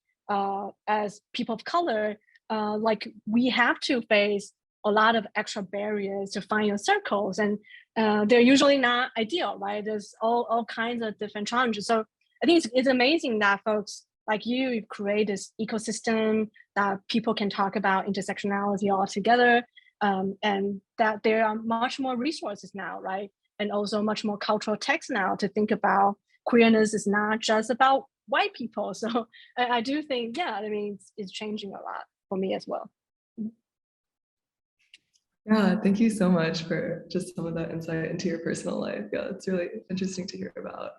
as people of color, like we have to face a lot of extra barriers to find your circles, and they're usually not ideal, right? There's all kinds of different challenges. So I think it's amazing that folks like you create this ecosystem that people can talk about intersectionality all together, and that there are much more resources now, right? And also much more cultural text now to think about queerness is not just about white people. So I do think, yeah, I mean, it's changing a lot for me as well. Yeah, thank you so much for just some of that insight into your personal life. Yeah, it's really interesting to hear about.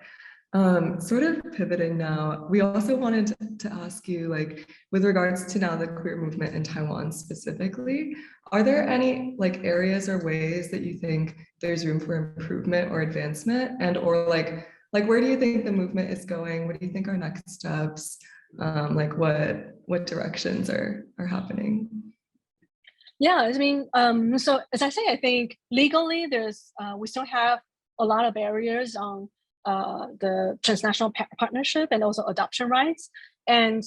Sort of pivoting now, we also wanted to ask you, like, with regards to now the queer movement in Taiwan specifically, are there any like areas or ways that you think there's room for improvement or advancement, and or like where do you think the movement is going? What do you think are next steps? Like what directions are happening? Yeah, I mean, so as I say, I think legally there's we still have a lot of barriers on the transnational partnership and also adoption rights. And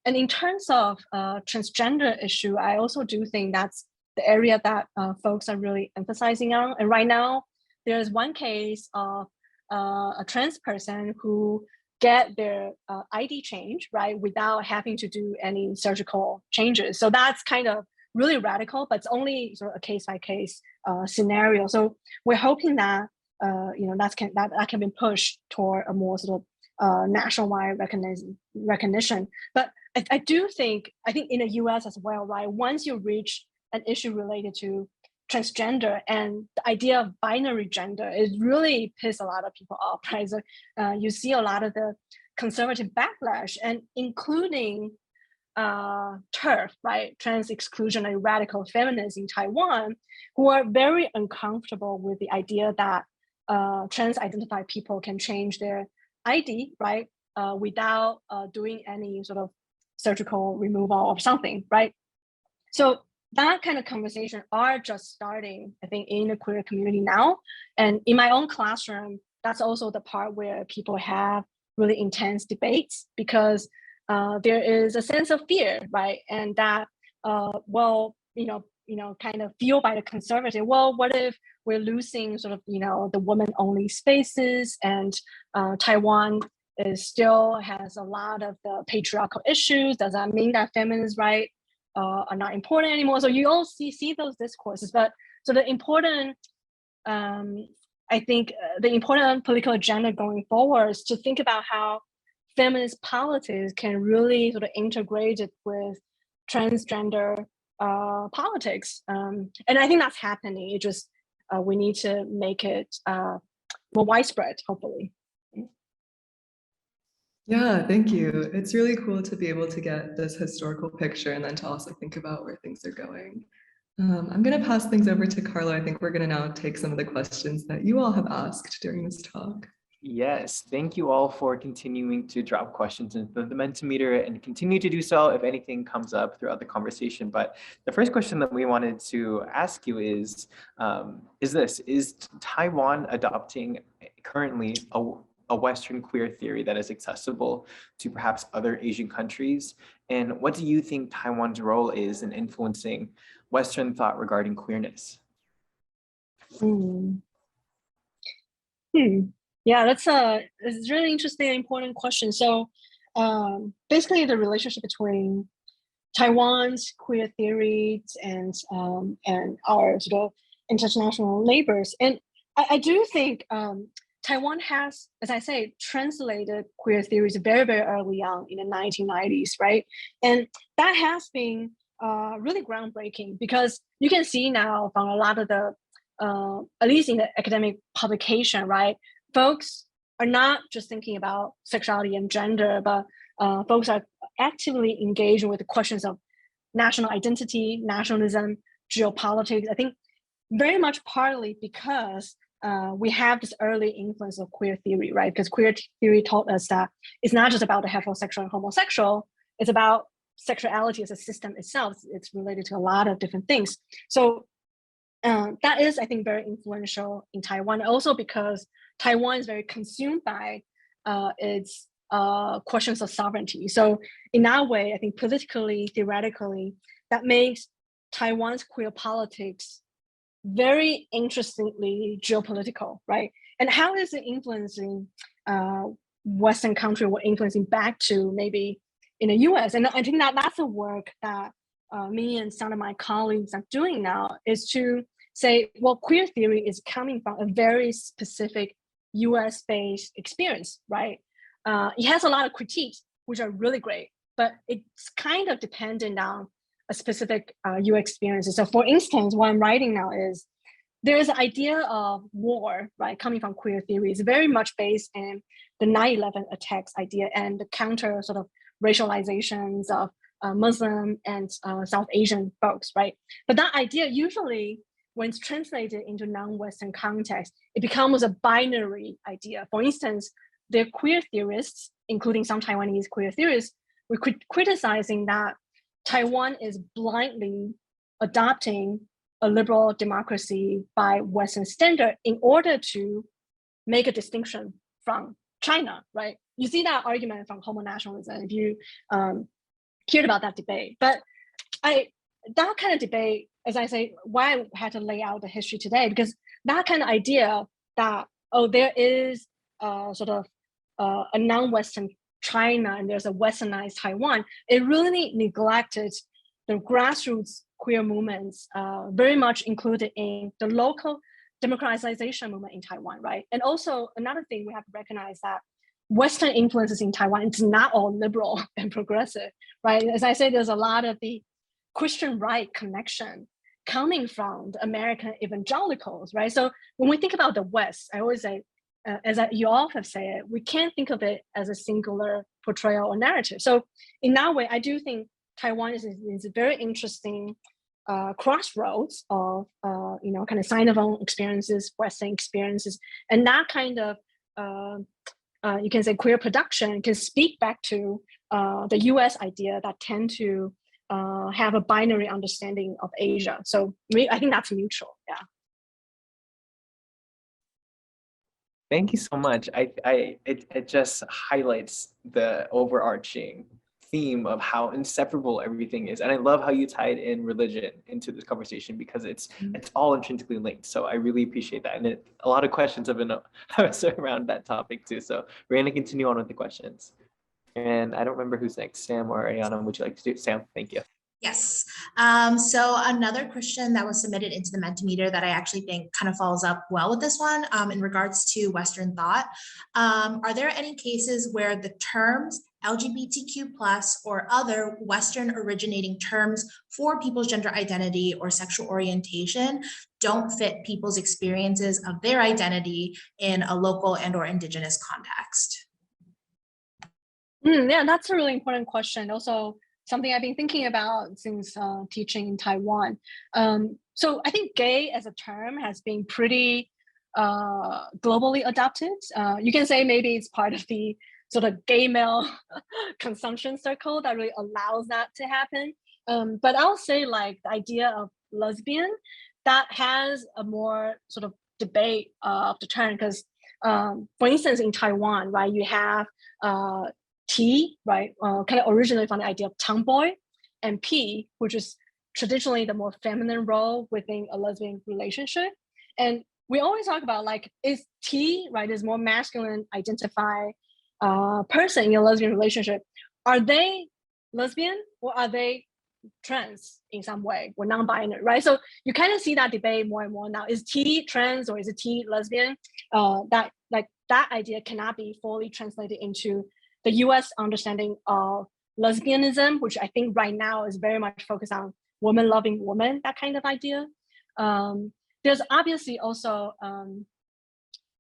in terms of transgender issue, I also do think that's the area that folks are really emphasizing on. And right now, there's one case of a trans person who get their ID change, right, without having to do any surgical changes. So that's kind of really radical, but it's only sort of a case-by-case scenario. So we're hoping that that can be pushed toward a more sort of nationwide recognition. But I think in the US as well, right? Once you reach an issue related to transgender and the idea of binary gender, it really pissed a lot of people off, right? So you see a lot of the conservative backlash, and including TERF, right, trans exclusionary radical feminists in Taiwan, who are very uncomfortable with the idea that trans identified people can change their ID, right, without doing any sort of surgical removal or something, right? So that kind of conversation are just starting, I think, in the queer community now. And in my own classroom, that's also the part where people have really intense debates, because there is a sense of fear, right? And that, kind of fueled by the conservative, well, what if we're losing sort of, the women-only spaces, and Taiwan still has a lot of the patriarchal issues? Does that mean that feminist rights are not important anymore? So you all see those discourses, but so the important, I think the important political agenda going forward is to think about how feminist politics can really sort of integrate it with transgender politics. And I think that's happening. It just, we need to make it more widespread, hopefully. Yeah, thank you. It's really cool to be able to get this historical picture and then to also think about where things are going. I'm going to pass things over to Carlo. I think we're going to now take some of the questions that you all have asked during this talk. Yes, thank you all for continuing to drop questions into the Mentimeter, and continue to do so if anything comes up throughout the conversation. But the first question that we wanted to ask you is Taiwan adopting currently a Western queer theory that is accessible to perhaps other Asian countries? And what do you think Taiwan's role is in influencing Western thought regarding queerness? Yeah, it's a really interesting and important question. So basically the relationship between Taiwan's queer theories and our sort of international neighbors. And I do think Taiwan has, as I say, translated queer theories very, very early on in the 1990s, right? And that has been really groundbreaking because you can see now from a lot of the, at least in the academic publication, right? Folks are not just thinking about sexuality and gender, but folks are actively engaging with the questions of national identity, nationalism, geopolitics. I think very much partly because we have this early influence of queer theory, right? Because queer theory taught us that it's not just about the heterosexual and homosexual, it's about sexuality as a system itself. It's related to a lot of different things. So that is, I think, very influential in Taiwan. Also because Taiwan is very consumed by its questions of sovereignty. So in that way, I think politically, theoretically, that makes Taiwan's queer politics very interestingly geopolitical, right? And how is it influencing Western country or influencing back to maybe in the US? And I think that that's the work that me and some of my colleagues are doing now, is to say, well, queer theory is coming from a very specific US-based experience, right? It has a lot of critiques, which are really great, but it's kind of dependent on a specific US experiences. So for instance, what I'm writing now is there's an idea of war, right, coming from queer theory. It's very much based in the 9/11 attacks idea and the counter sort of racializations of Muslim and South Asian folks, right? But that idea usually, when it's translated into non-Western context, it becomes a binary idea. For instance, the queer theorists, including some Taiwanese queer theorists, were criticizing that Taiwan is blindly adopting a liberal democracy by Western standard in order to make a distinction from China, right? You see that argument from homo nationalism if you heard about that debate. But that kind of debate, as I say, why I had to lay out the history today, because that kind of idea that, oh, there is sort of a non-Western China and there's a westernized Taiwan, it really neglected the grassroots queer movements, very much included in the local democratization movement in Taiwan, right? And also another thing we have to recognize that Western influences in Taiwan, it's not all liberal and progressive, right? As I say, there's a lot of the Christian right connection coming from the American evangelicals, right? So when we think about the West, I always say, you all have said, we can't think of it as a singular portrayal or narrative. So in that way, I do think Taiwan is a very interesting crossroads of, kind of Sinophone experiences, Western experiences, and that kind of, you can say queer production can speak back to the US idea that tend to have a binary understanding of Asia. So I think that's mutual, yeah. Thank you so much. It just highlights the overarching theme of how inseparable everything is. And I love how you tied in religion into this conversation because it's all intrinsically linked. So I really appreciate that. And a lot of questions have been around that topic too. So we're going to continue on with the questions. And I don't remember who's next. Sam or Ayana, would you like to do it? Sam, thank you. Yes. So another question that was submitted into the Mentimeter that I actually think kind of follows up well with this one in regards to Western thought. Are there any cases where the terms LGBTQ+ or other Western originating terms for people's gender identity or sexual orientation don't fit people's experiences of their identity in a local and or indigenous context? Yeah, that's a really important question. Also, something I've been thinking about since teaching in Taiwan. So I think gay as a term has been pretty globally adopted. You can say maybe it's part of the sort of gay male consumption circle that really allows that to happen. But I'll say like the idea of lesbian, that has a more sort of debate of the term because for instance, in Taiwan, right, you have T, right, kind of originally from the idea of tomboy, and P, which is traditionally the more feminine role within a lesbian relationship. And we always talk about like, is T, right, is more masculine identified person in a lesbian relationship, are they lesbian or are they trans in some way or non-binary, right? So you kind of see that debate more and more now. Is T trans or is it T lesbian? That idea cannot be fully translated into the US understanding of lesbianism, which I think right now is very much focused on woman loving woman, that kind of idea. There's obviously also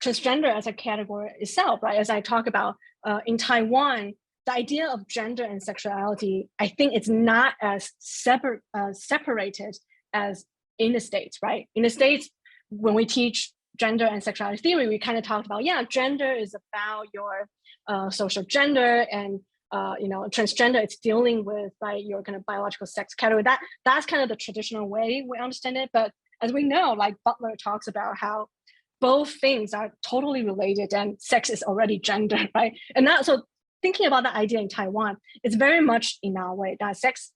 transgender as a category itself, right? As I talk about in Taiwan, the idea of gender and sexuality, I think it's not as separated as in the States, right? In the States, when we teach gender and sexuality theory, we kind of talked about, yeah, gender is about your social gender, and transgender, it's dealing with, right, your kind of biological sex category. That's kind of the traditional way we understand it. But as we know, like Butler talks about how both things are totally related and sex is already gender, right? And that, so thinking about the idea in Taiwan, it's very much in our way that sex,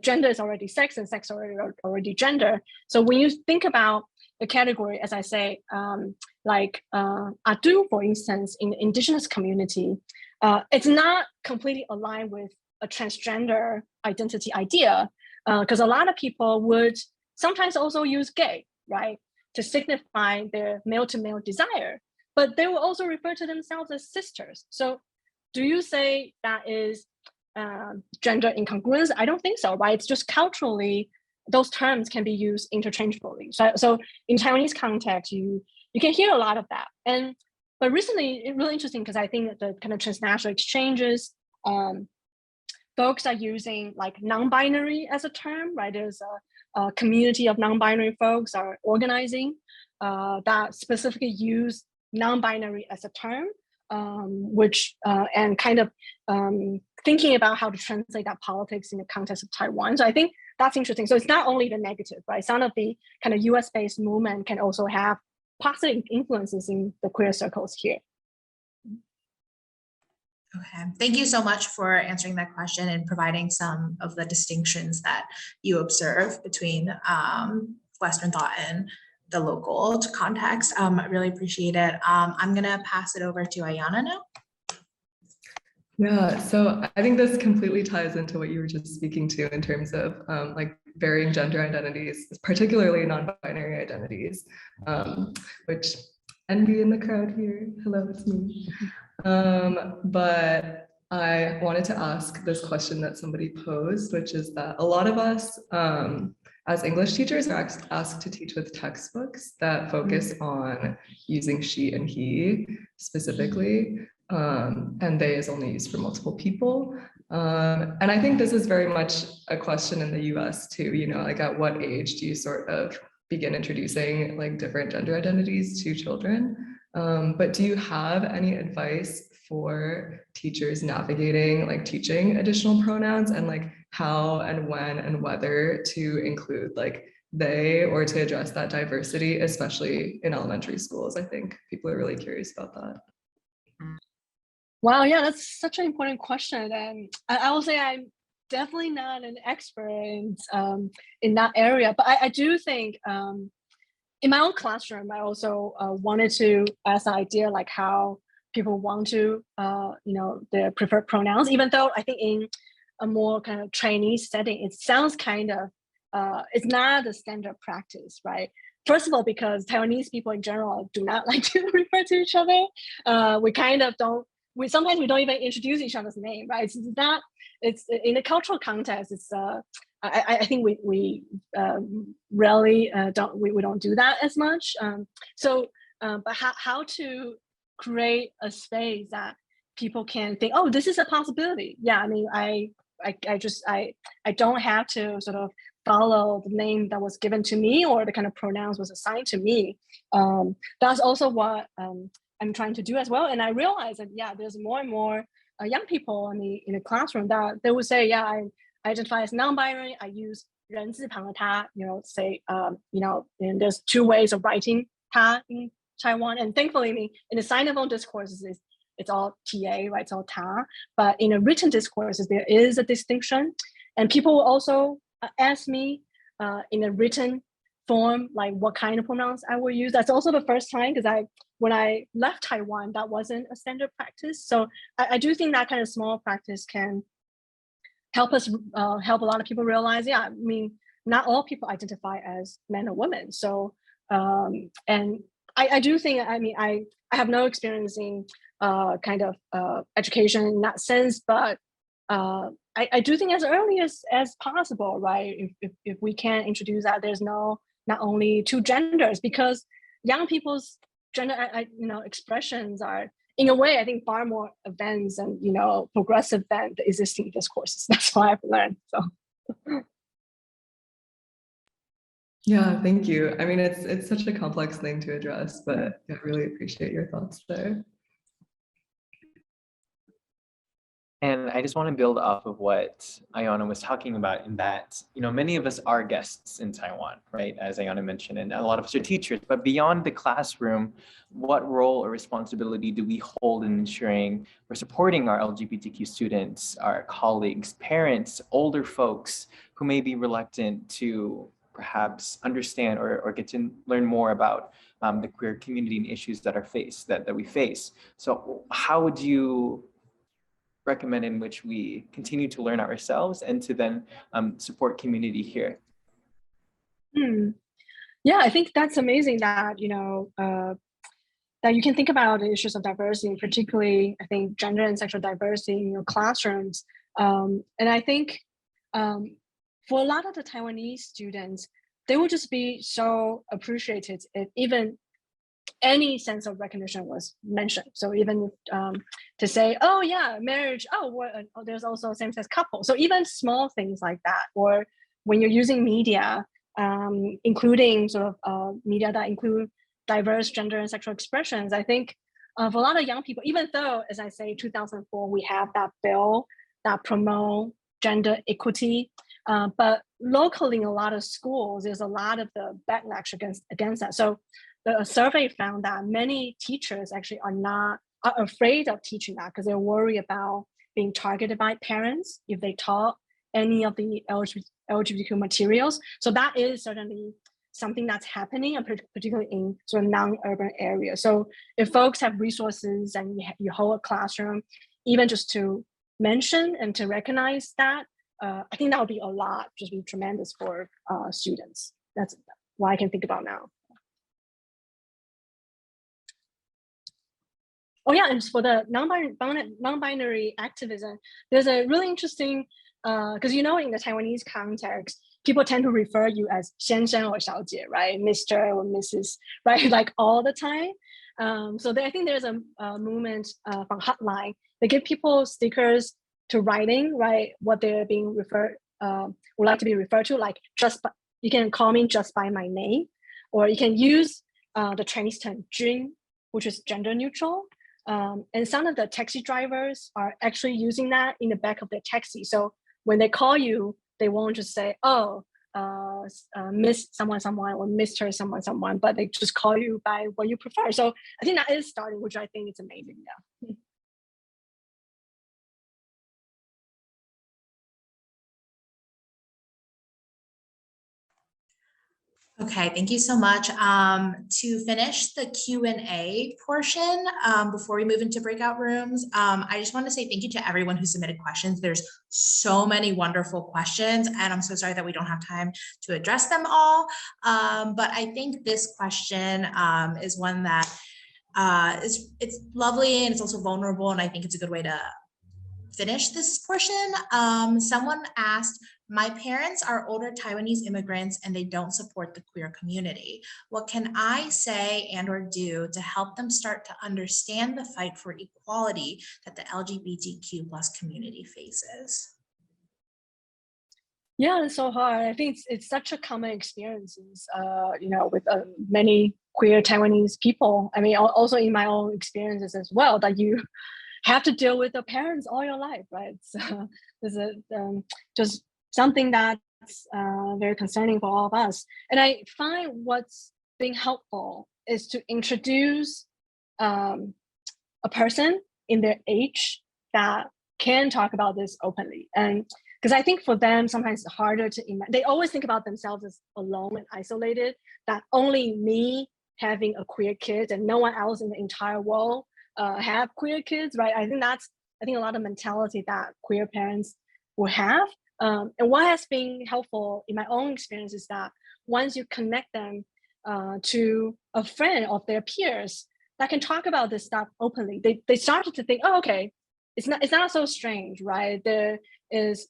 gender is already sex and sex already gender. So when you think about the category, as I say, like Adu, for instance, in the indigenous community, it's not completely aligned with a transgender identity idea, because a lot of people would sometimes also use gay, right, to signify their male-to-male desire, but they will also refer to themselves as sisters. So do you say that is gender incongruence? I don't think so, right? It's just culturally, those terms can be used interchangeably. So in Taiwanese context, you can hear a lot of that. But recently, it's really interesting because I think the kind of transnational exchanges, folks are using like non-binary as a term, right? There's a community of non-binary folks are organizing that specifically use non-binary as a term, which and kind of thinking about how to translate that politics in the context of Taiwan. So I think that's interesting. So it's not only the negative, right? Some of the kind of US-based movement can also have positive influences in the queer circles here. Okay, thank you so much for answering that question and providing some of the distinctions that you observe between Western thought and the local context. I really appreciate it. I'm gonna pass it over to Ayana now. Yeah, so I think this completely ties into what you were just speaking to in terms of like varying gender identities, particularly non-binary identities, which envy in the crowd here. Hello, it's me. But I wanted to ask this question that somebody posed, which is that a lot of us as English teachers are asked to teach with textbooks that focus on using she and he specifically, and they is only used for multiple people. And I think this is very much a question in the US too, like at what age do you sort of begin introducing like different gender identities to children? But do you have any advice for teachers navigating like teaching additional pronouns and like how and when and whether to include like they or to address that diversity, especially in elementary schools? I think people are really curious about that. Wow, yeah, that's such an important question. And I will say I'm definitely not an expert in that area, but I do think in my own classroom, I also wanted to ask the idea like how people want to, their preferred pronouns, even though I think in a more kind of trainee setting, it sounds kind of, it's not the standard practice, right? First of all, because Taiwanese people in general do not like to refer to each other. We kind of don't, sometimes we don't even introduce each other's name, right? It's not, it's in a cultural context, it's, I think we rarely don't do that as much. But how to create a space that people can think, oh, this is a possibility. Yeah, I mean, I don't have to sort of follow the name that was given to me or the kind of pronouns was assigned to me. That's also what I'm trying to do as well. And I realize that, yeah, there's more and more young people in the classroom that they would say, yeah, I identify as non-binary. I use 人字旁的他, say, and there's two ways of writing 他 in Taiwan. And thankfully, in the Sinophone discourses, it's all TA, right? It's all ta. But in a written discourses, there is a distinction. And people will also ask me in a written form like what kind of pronouns I will use. That's also the first time because when I left Taiwan, that wasn't a standard practice. So I do think that kind of small practice can help us help a lot of people realize, yeah, I mean, not all people identify as men or women. So and I do think, I mean, I have no experience in kind of education in that sense, but I do think as early as possible, right? If we can introduce that there's not only two genders, because young people's gender expressions are, in a way, I think far more advanced and progressive than the existing discourses. That's what I've learned. So. Yeah, thank you. I mean, it's such a complex thing to address, but I really appreciate your thoughts there. And I just want to build off of what Ayana was talking about, in that, many of us are guests in Taiwan, right? As Ayana mentioned, and a lot of us are teachers, but beyond the classroom, what role or responsibility do we hold in ensuring we're supporting our LGBTQ students, our colleagues, parents, older folks who may be reluctant to perhaps understand or get to learn more about the queer community and issues that we face. So how would you recommend in which we continue to learn ourselves and to then support community here? Yeah, I think that's amazing that that you can think about the issues of diversity, particularly I think gender and sexual diversity in your classrooms. And I think for a lot of the Taiwanese students, they will just be so appreciated if even any sense of recognition was mentioned. So even to say, oh yeah, marriage, there's also same-sex couple. So even small things like that, or when you're using media, including sort of media that include diverse gender and sexual expressions, I think for a lot of young people, even though, as I say, 2004, we have that bill that promote gender equity, but locally in a lot of schools, there's a lot of the backlash against that. So the survey found that many teachers actually are afraid of teaching that because they're worried about being targeted by parents if they taught any of the LGBTQ materials. So that is certainly something that's happening, particularly in sort of non-urban areas. So if folks have resources and you hold a classroom, even just to mention and to recognize that, I think that would be just be tremendous for students. That's what I can think about now. Oh yeah, and for the non-binary activism, there's a really interesting, because in the Taiwanese context, people tend to refer you as 先生 or 小姐, right? Mr. or Mrs., right? Like all the time. So I think there's a movement from Hotline. They give people stickers to writing, right? What they're being would like to be referred to, like you can call me just by my name, or you can use the Chinese term 君, which is gender neutral. And some of the taxi drivers are actually using that in the back of their taxi. So when they call you, they won't just say, oh, Miss someone or Mr. someone, but they just call you by what you prefer. So I think that is starting, which I think is amazing. Yeah. Okay, thank you so much. To finish the Q&A portion, before we move into breakout rooms, I just want to say thank you to everyone who submitted questions. There's so many wonderful questions, and I'm so sorry that we don't have time to address them all. But I think this question is one that it's lovely, and it's also vulnerable, and I think it's a good way to finish this portion. Someone asked, my parents are older Taiwanese immigrants and they don't support the queer community. What can I say and or do to help them start to understand the fight for equality that the LGBTQ plus community faces? Yeah, it's so hard. I think it's such a common experience, with many queer Taiwanese people. I mean, also in my own experiences as well, that you have to deal with the parents all your life, right? So there's just something that's very concerning for all of us. And I find what's being helpful is to introduce a person in their age that can talk about this openly. And because I think for them, sometimes it's harder to imagine. They always think about themselves as alone and isolated, that only me having a queer kid and no one else in the entire world have queer kids, right? I think a lot of mentality that queer parents will have. And what has been helpful in my own experience is that once you connect them to a friend of their peers that can talk about this stuff openly, they started to think, oh, okay, it's not so strange, right? There is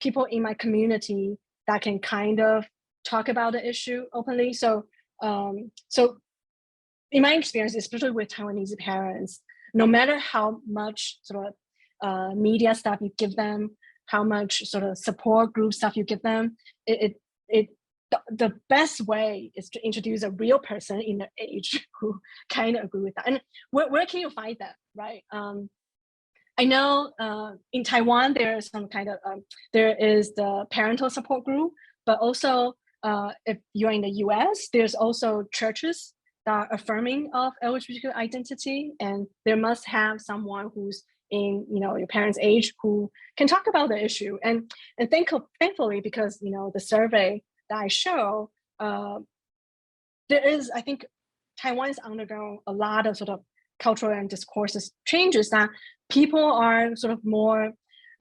people in my community that can kind of talk about the issue openly. So in my experience, especially with Taiwanese parents, no matter how much sort of media stuff you give them, how much sort of support group stuff you give them, the best way is to introduce a real person in their age who kind of agree with that. And where can you find that, right? I know in Taiwan, there's some kind of, there is the parental support group, but also if you're in the US, there's also churches that are affirming of LGBTQ identity, and there must have someone who's in your parents' age who can talk about the issue. And thankfully, because the survey that I show, there is, I think Taiwan is undergoing a lot of sort of cultural and discourses changes that people are sort of more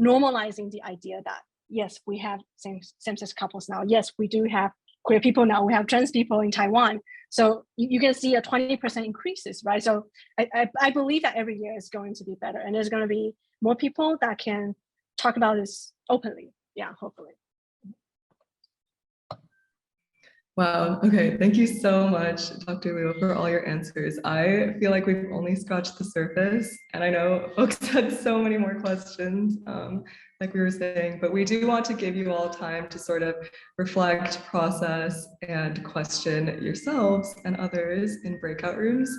normalizing the idea that, yes, we have same-sex couples now. Yes, we do have queer people now. We have trans people in Taiwan. So you can see a 20% increases, right? So I believe that every year is going to be better, and there's going to be more people that can talk about this openly. Yeah, hopefully. Wow. Okay. Thank you so much, Dr. Liu, for all your answers. I feel like we've only scratched the surface, and I know folks had so many more questions, like we were saying, but we do want to give you all time to sort of reflect, process, and question yourselves and others in breakout rooms.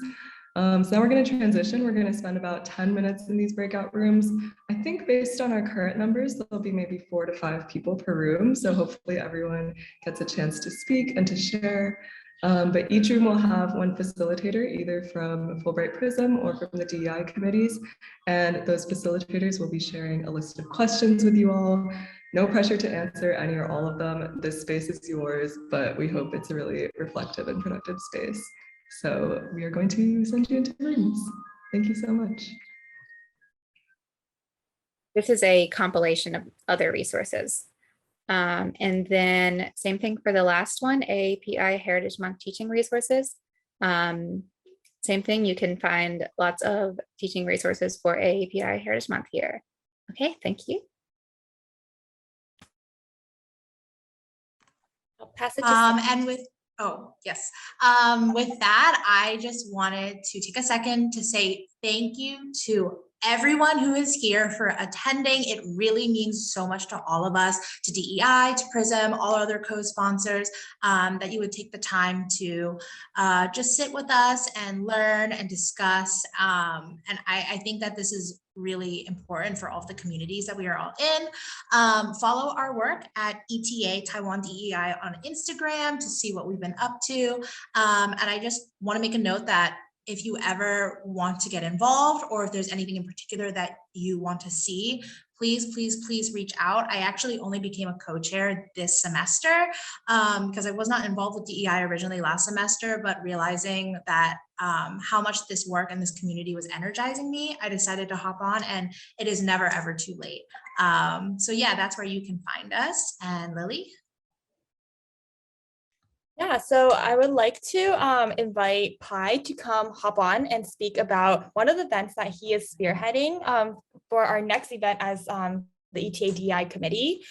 So now we're going to transition. We're going to spend about 10 minutes in these breakout rooms. I think based on our current numbers, there'll be maybe 4 to 5 people per room. So hopefully everyone gets a chance to speak and to share. But each room will have one facilitator, either from Fulbright Prism or from the DEI committees. And those facilitators will be sharing a list of questions with you all. No pressure to answer any or all of them. This space is yours, but we hope it's a really reflective and productive space. So we are going to send you into rooms. Thank you so much. This is a compilation of other resources. And then same thing for the last one, AAPI Heritage Month teaching resources. Same thing, you can find lots of teaching resources for AAPI Heritage Month here. Okay, thank you. I'll pass it to and with with that, I just wanted to take a second to say thank you to everyone who is here for attending. It really means so much to all of us, to DEI, to PRISM, all other co-sponsors, that you would take the time to just sit with us and learn and discuss. And I think that this is really important for all of the communities that we are all in. Follow our work at ETA Taiwan DEI on Instagram to see what we've been up to. And I just want to make a note that if you ever want to get involved, or if there's anything in particular that you want to see, please reach out. I actually only became a co-chair this semester because I was not involved with DEI originally last semester, but realizing that how much this work and this community was energizing me, I decided to hop on, and it is never ever too late. So yeah, that's where you can find us. And Lily? Yeah, so I would like to invite Pi to come hop on and speak about one of the events that he is spearheading for our next event as the ETA DEI committee.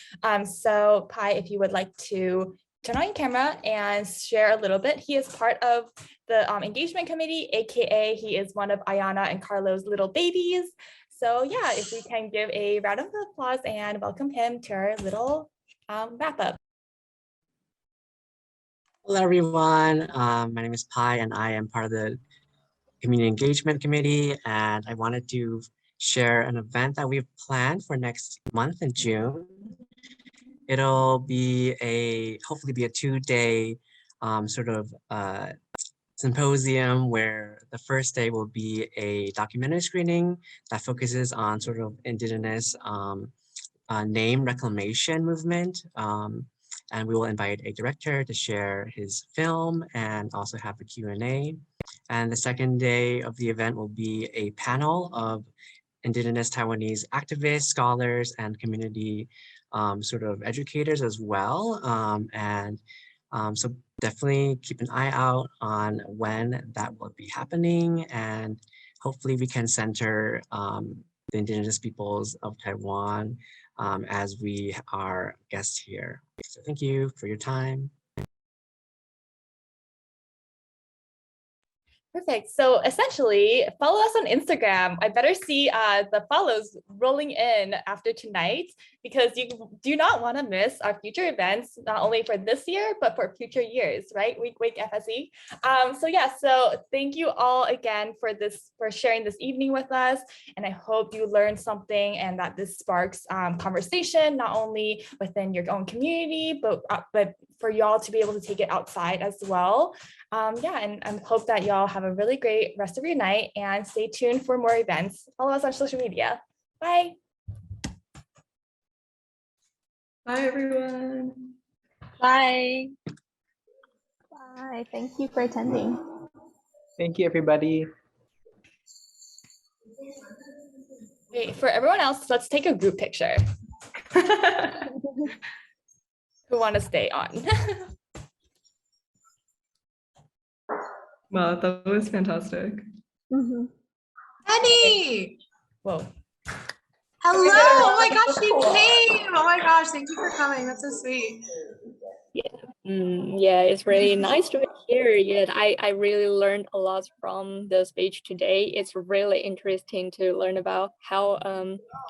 So Pi, if you would like to turn on your camera and share a little bit. He is part of the engagement committee, AKA he is one of Ayana and Carlo's little babies. So yeah, if we can give a round of applause and welcome him to our little wrap up. Hello, everyone. My name is Pi, and I am part of the Community Engagement Committee. And I wanted to share an event that we've planned for next month in June. It'll be hopefully be a 2-day sort of symposium where the first day will be a documentary screening that focuses on sort of Indigenous name reclamation movement. And we will invite a director to share his film and also have a Q&A. And the second day of the event will be a panel of Indigenous Taiwanese activists, scholars, and community sort of educators as well. So definitely keep an eye out on when that will be happening, and hopefully we can center the Indigenous peoples of Taiwan as we are guests here. So thank you for your time. Perfect. So essentially, follow us on Instagram. I better see the follows rolling in after tonight, because you do not want to miss our future events, not only for this year, but for future years, right? Week FSE. So thank you all again for sharing this evening with us. And I hope you learned something and that this sparks conversation, not only within your own community, but for y'all to be able to take it outside as well. And I hope that y'all have a really great rest of your night, and stay tuned for more events. Follow us on social media. Bye. Bye, everyone. Bye. Bye. Thank you for attending. Thank you, everybody. Wait, for everyone else, let's take a group picture. Who want to stay on? Wow, that was fantastic. Penny! Whoa. Hello! Oh my gosh, you came! Oh my gosh, thank you for coming. That's so sweet. Yeah, it's really nice to be here. Yeah, I really learned a lot from the speech today. It's really interesting to learn about how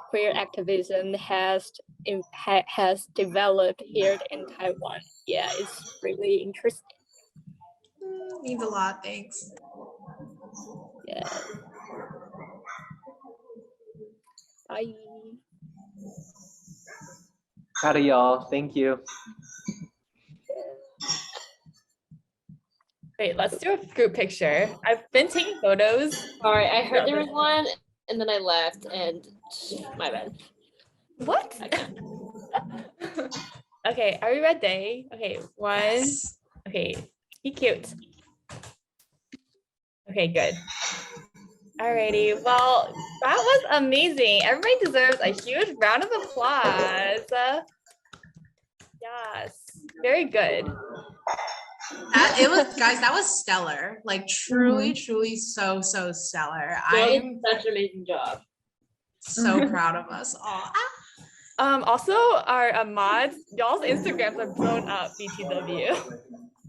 queer activism has developed here in Taiwan. Yeah, it's really interesting. Means a lot, thanks. Yeah. Bye. Proud of y'all. Thank you. Wait, let's do a group picture. I've been taking photos. Sorry, I heard there was one and then I left, and my bad. What? Okay, are we ready? Okay, one. Yes. Okay, be cute. Okay, good. Alrighty, well, that was amazing. Everybody deserves a huge round of applause. Yes, very good. It was, guys, that was stellar. Like truly so stellar. I'm such an amazing job. So proud of us all. Also, our mods, y'all's Instagrams are blown up, BTW.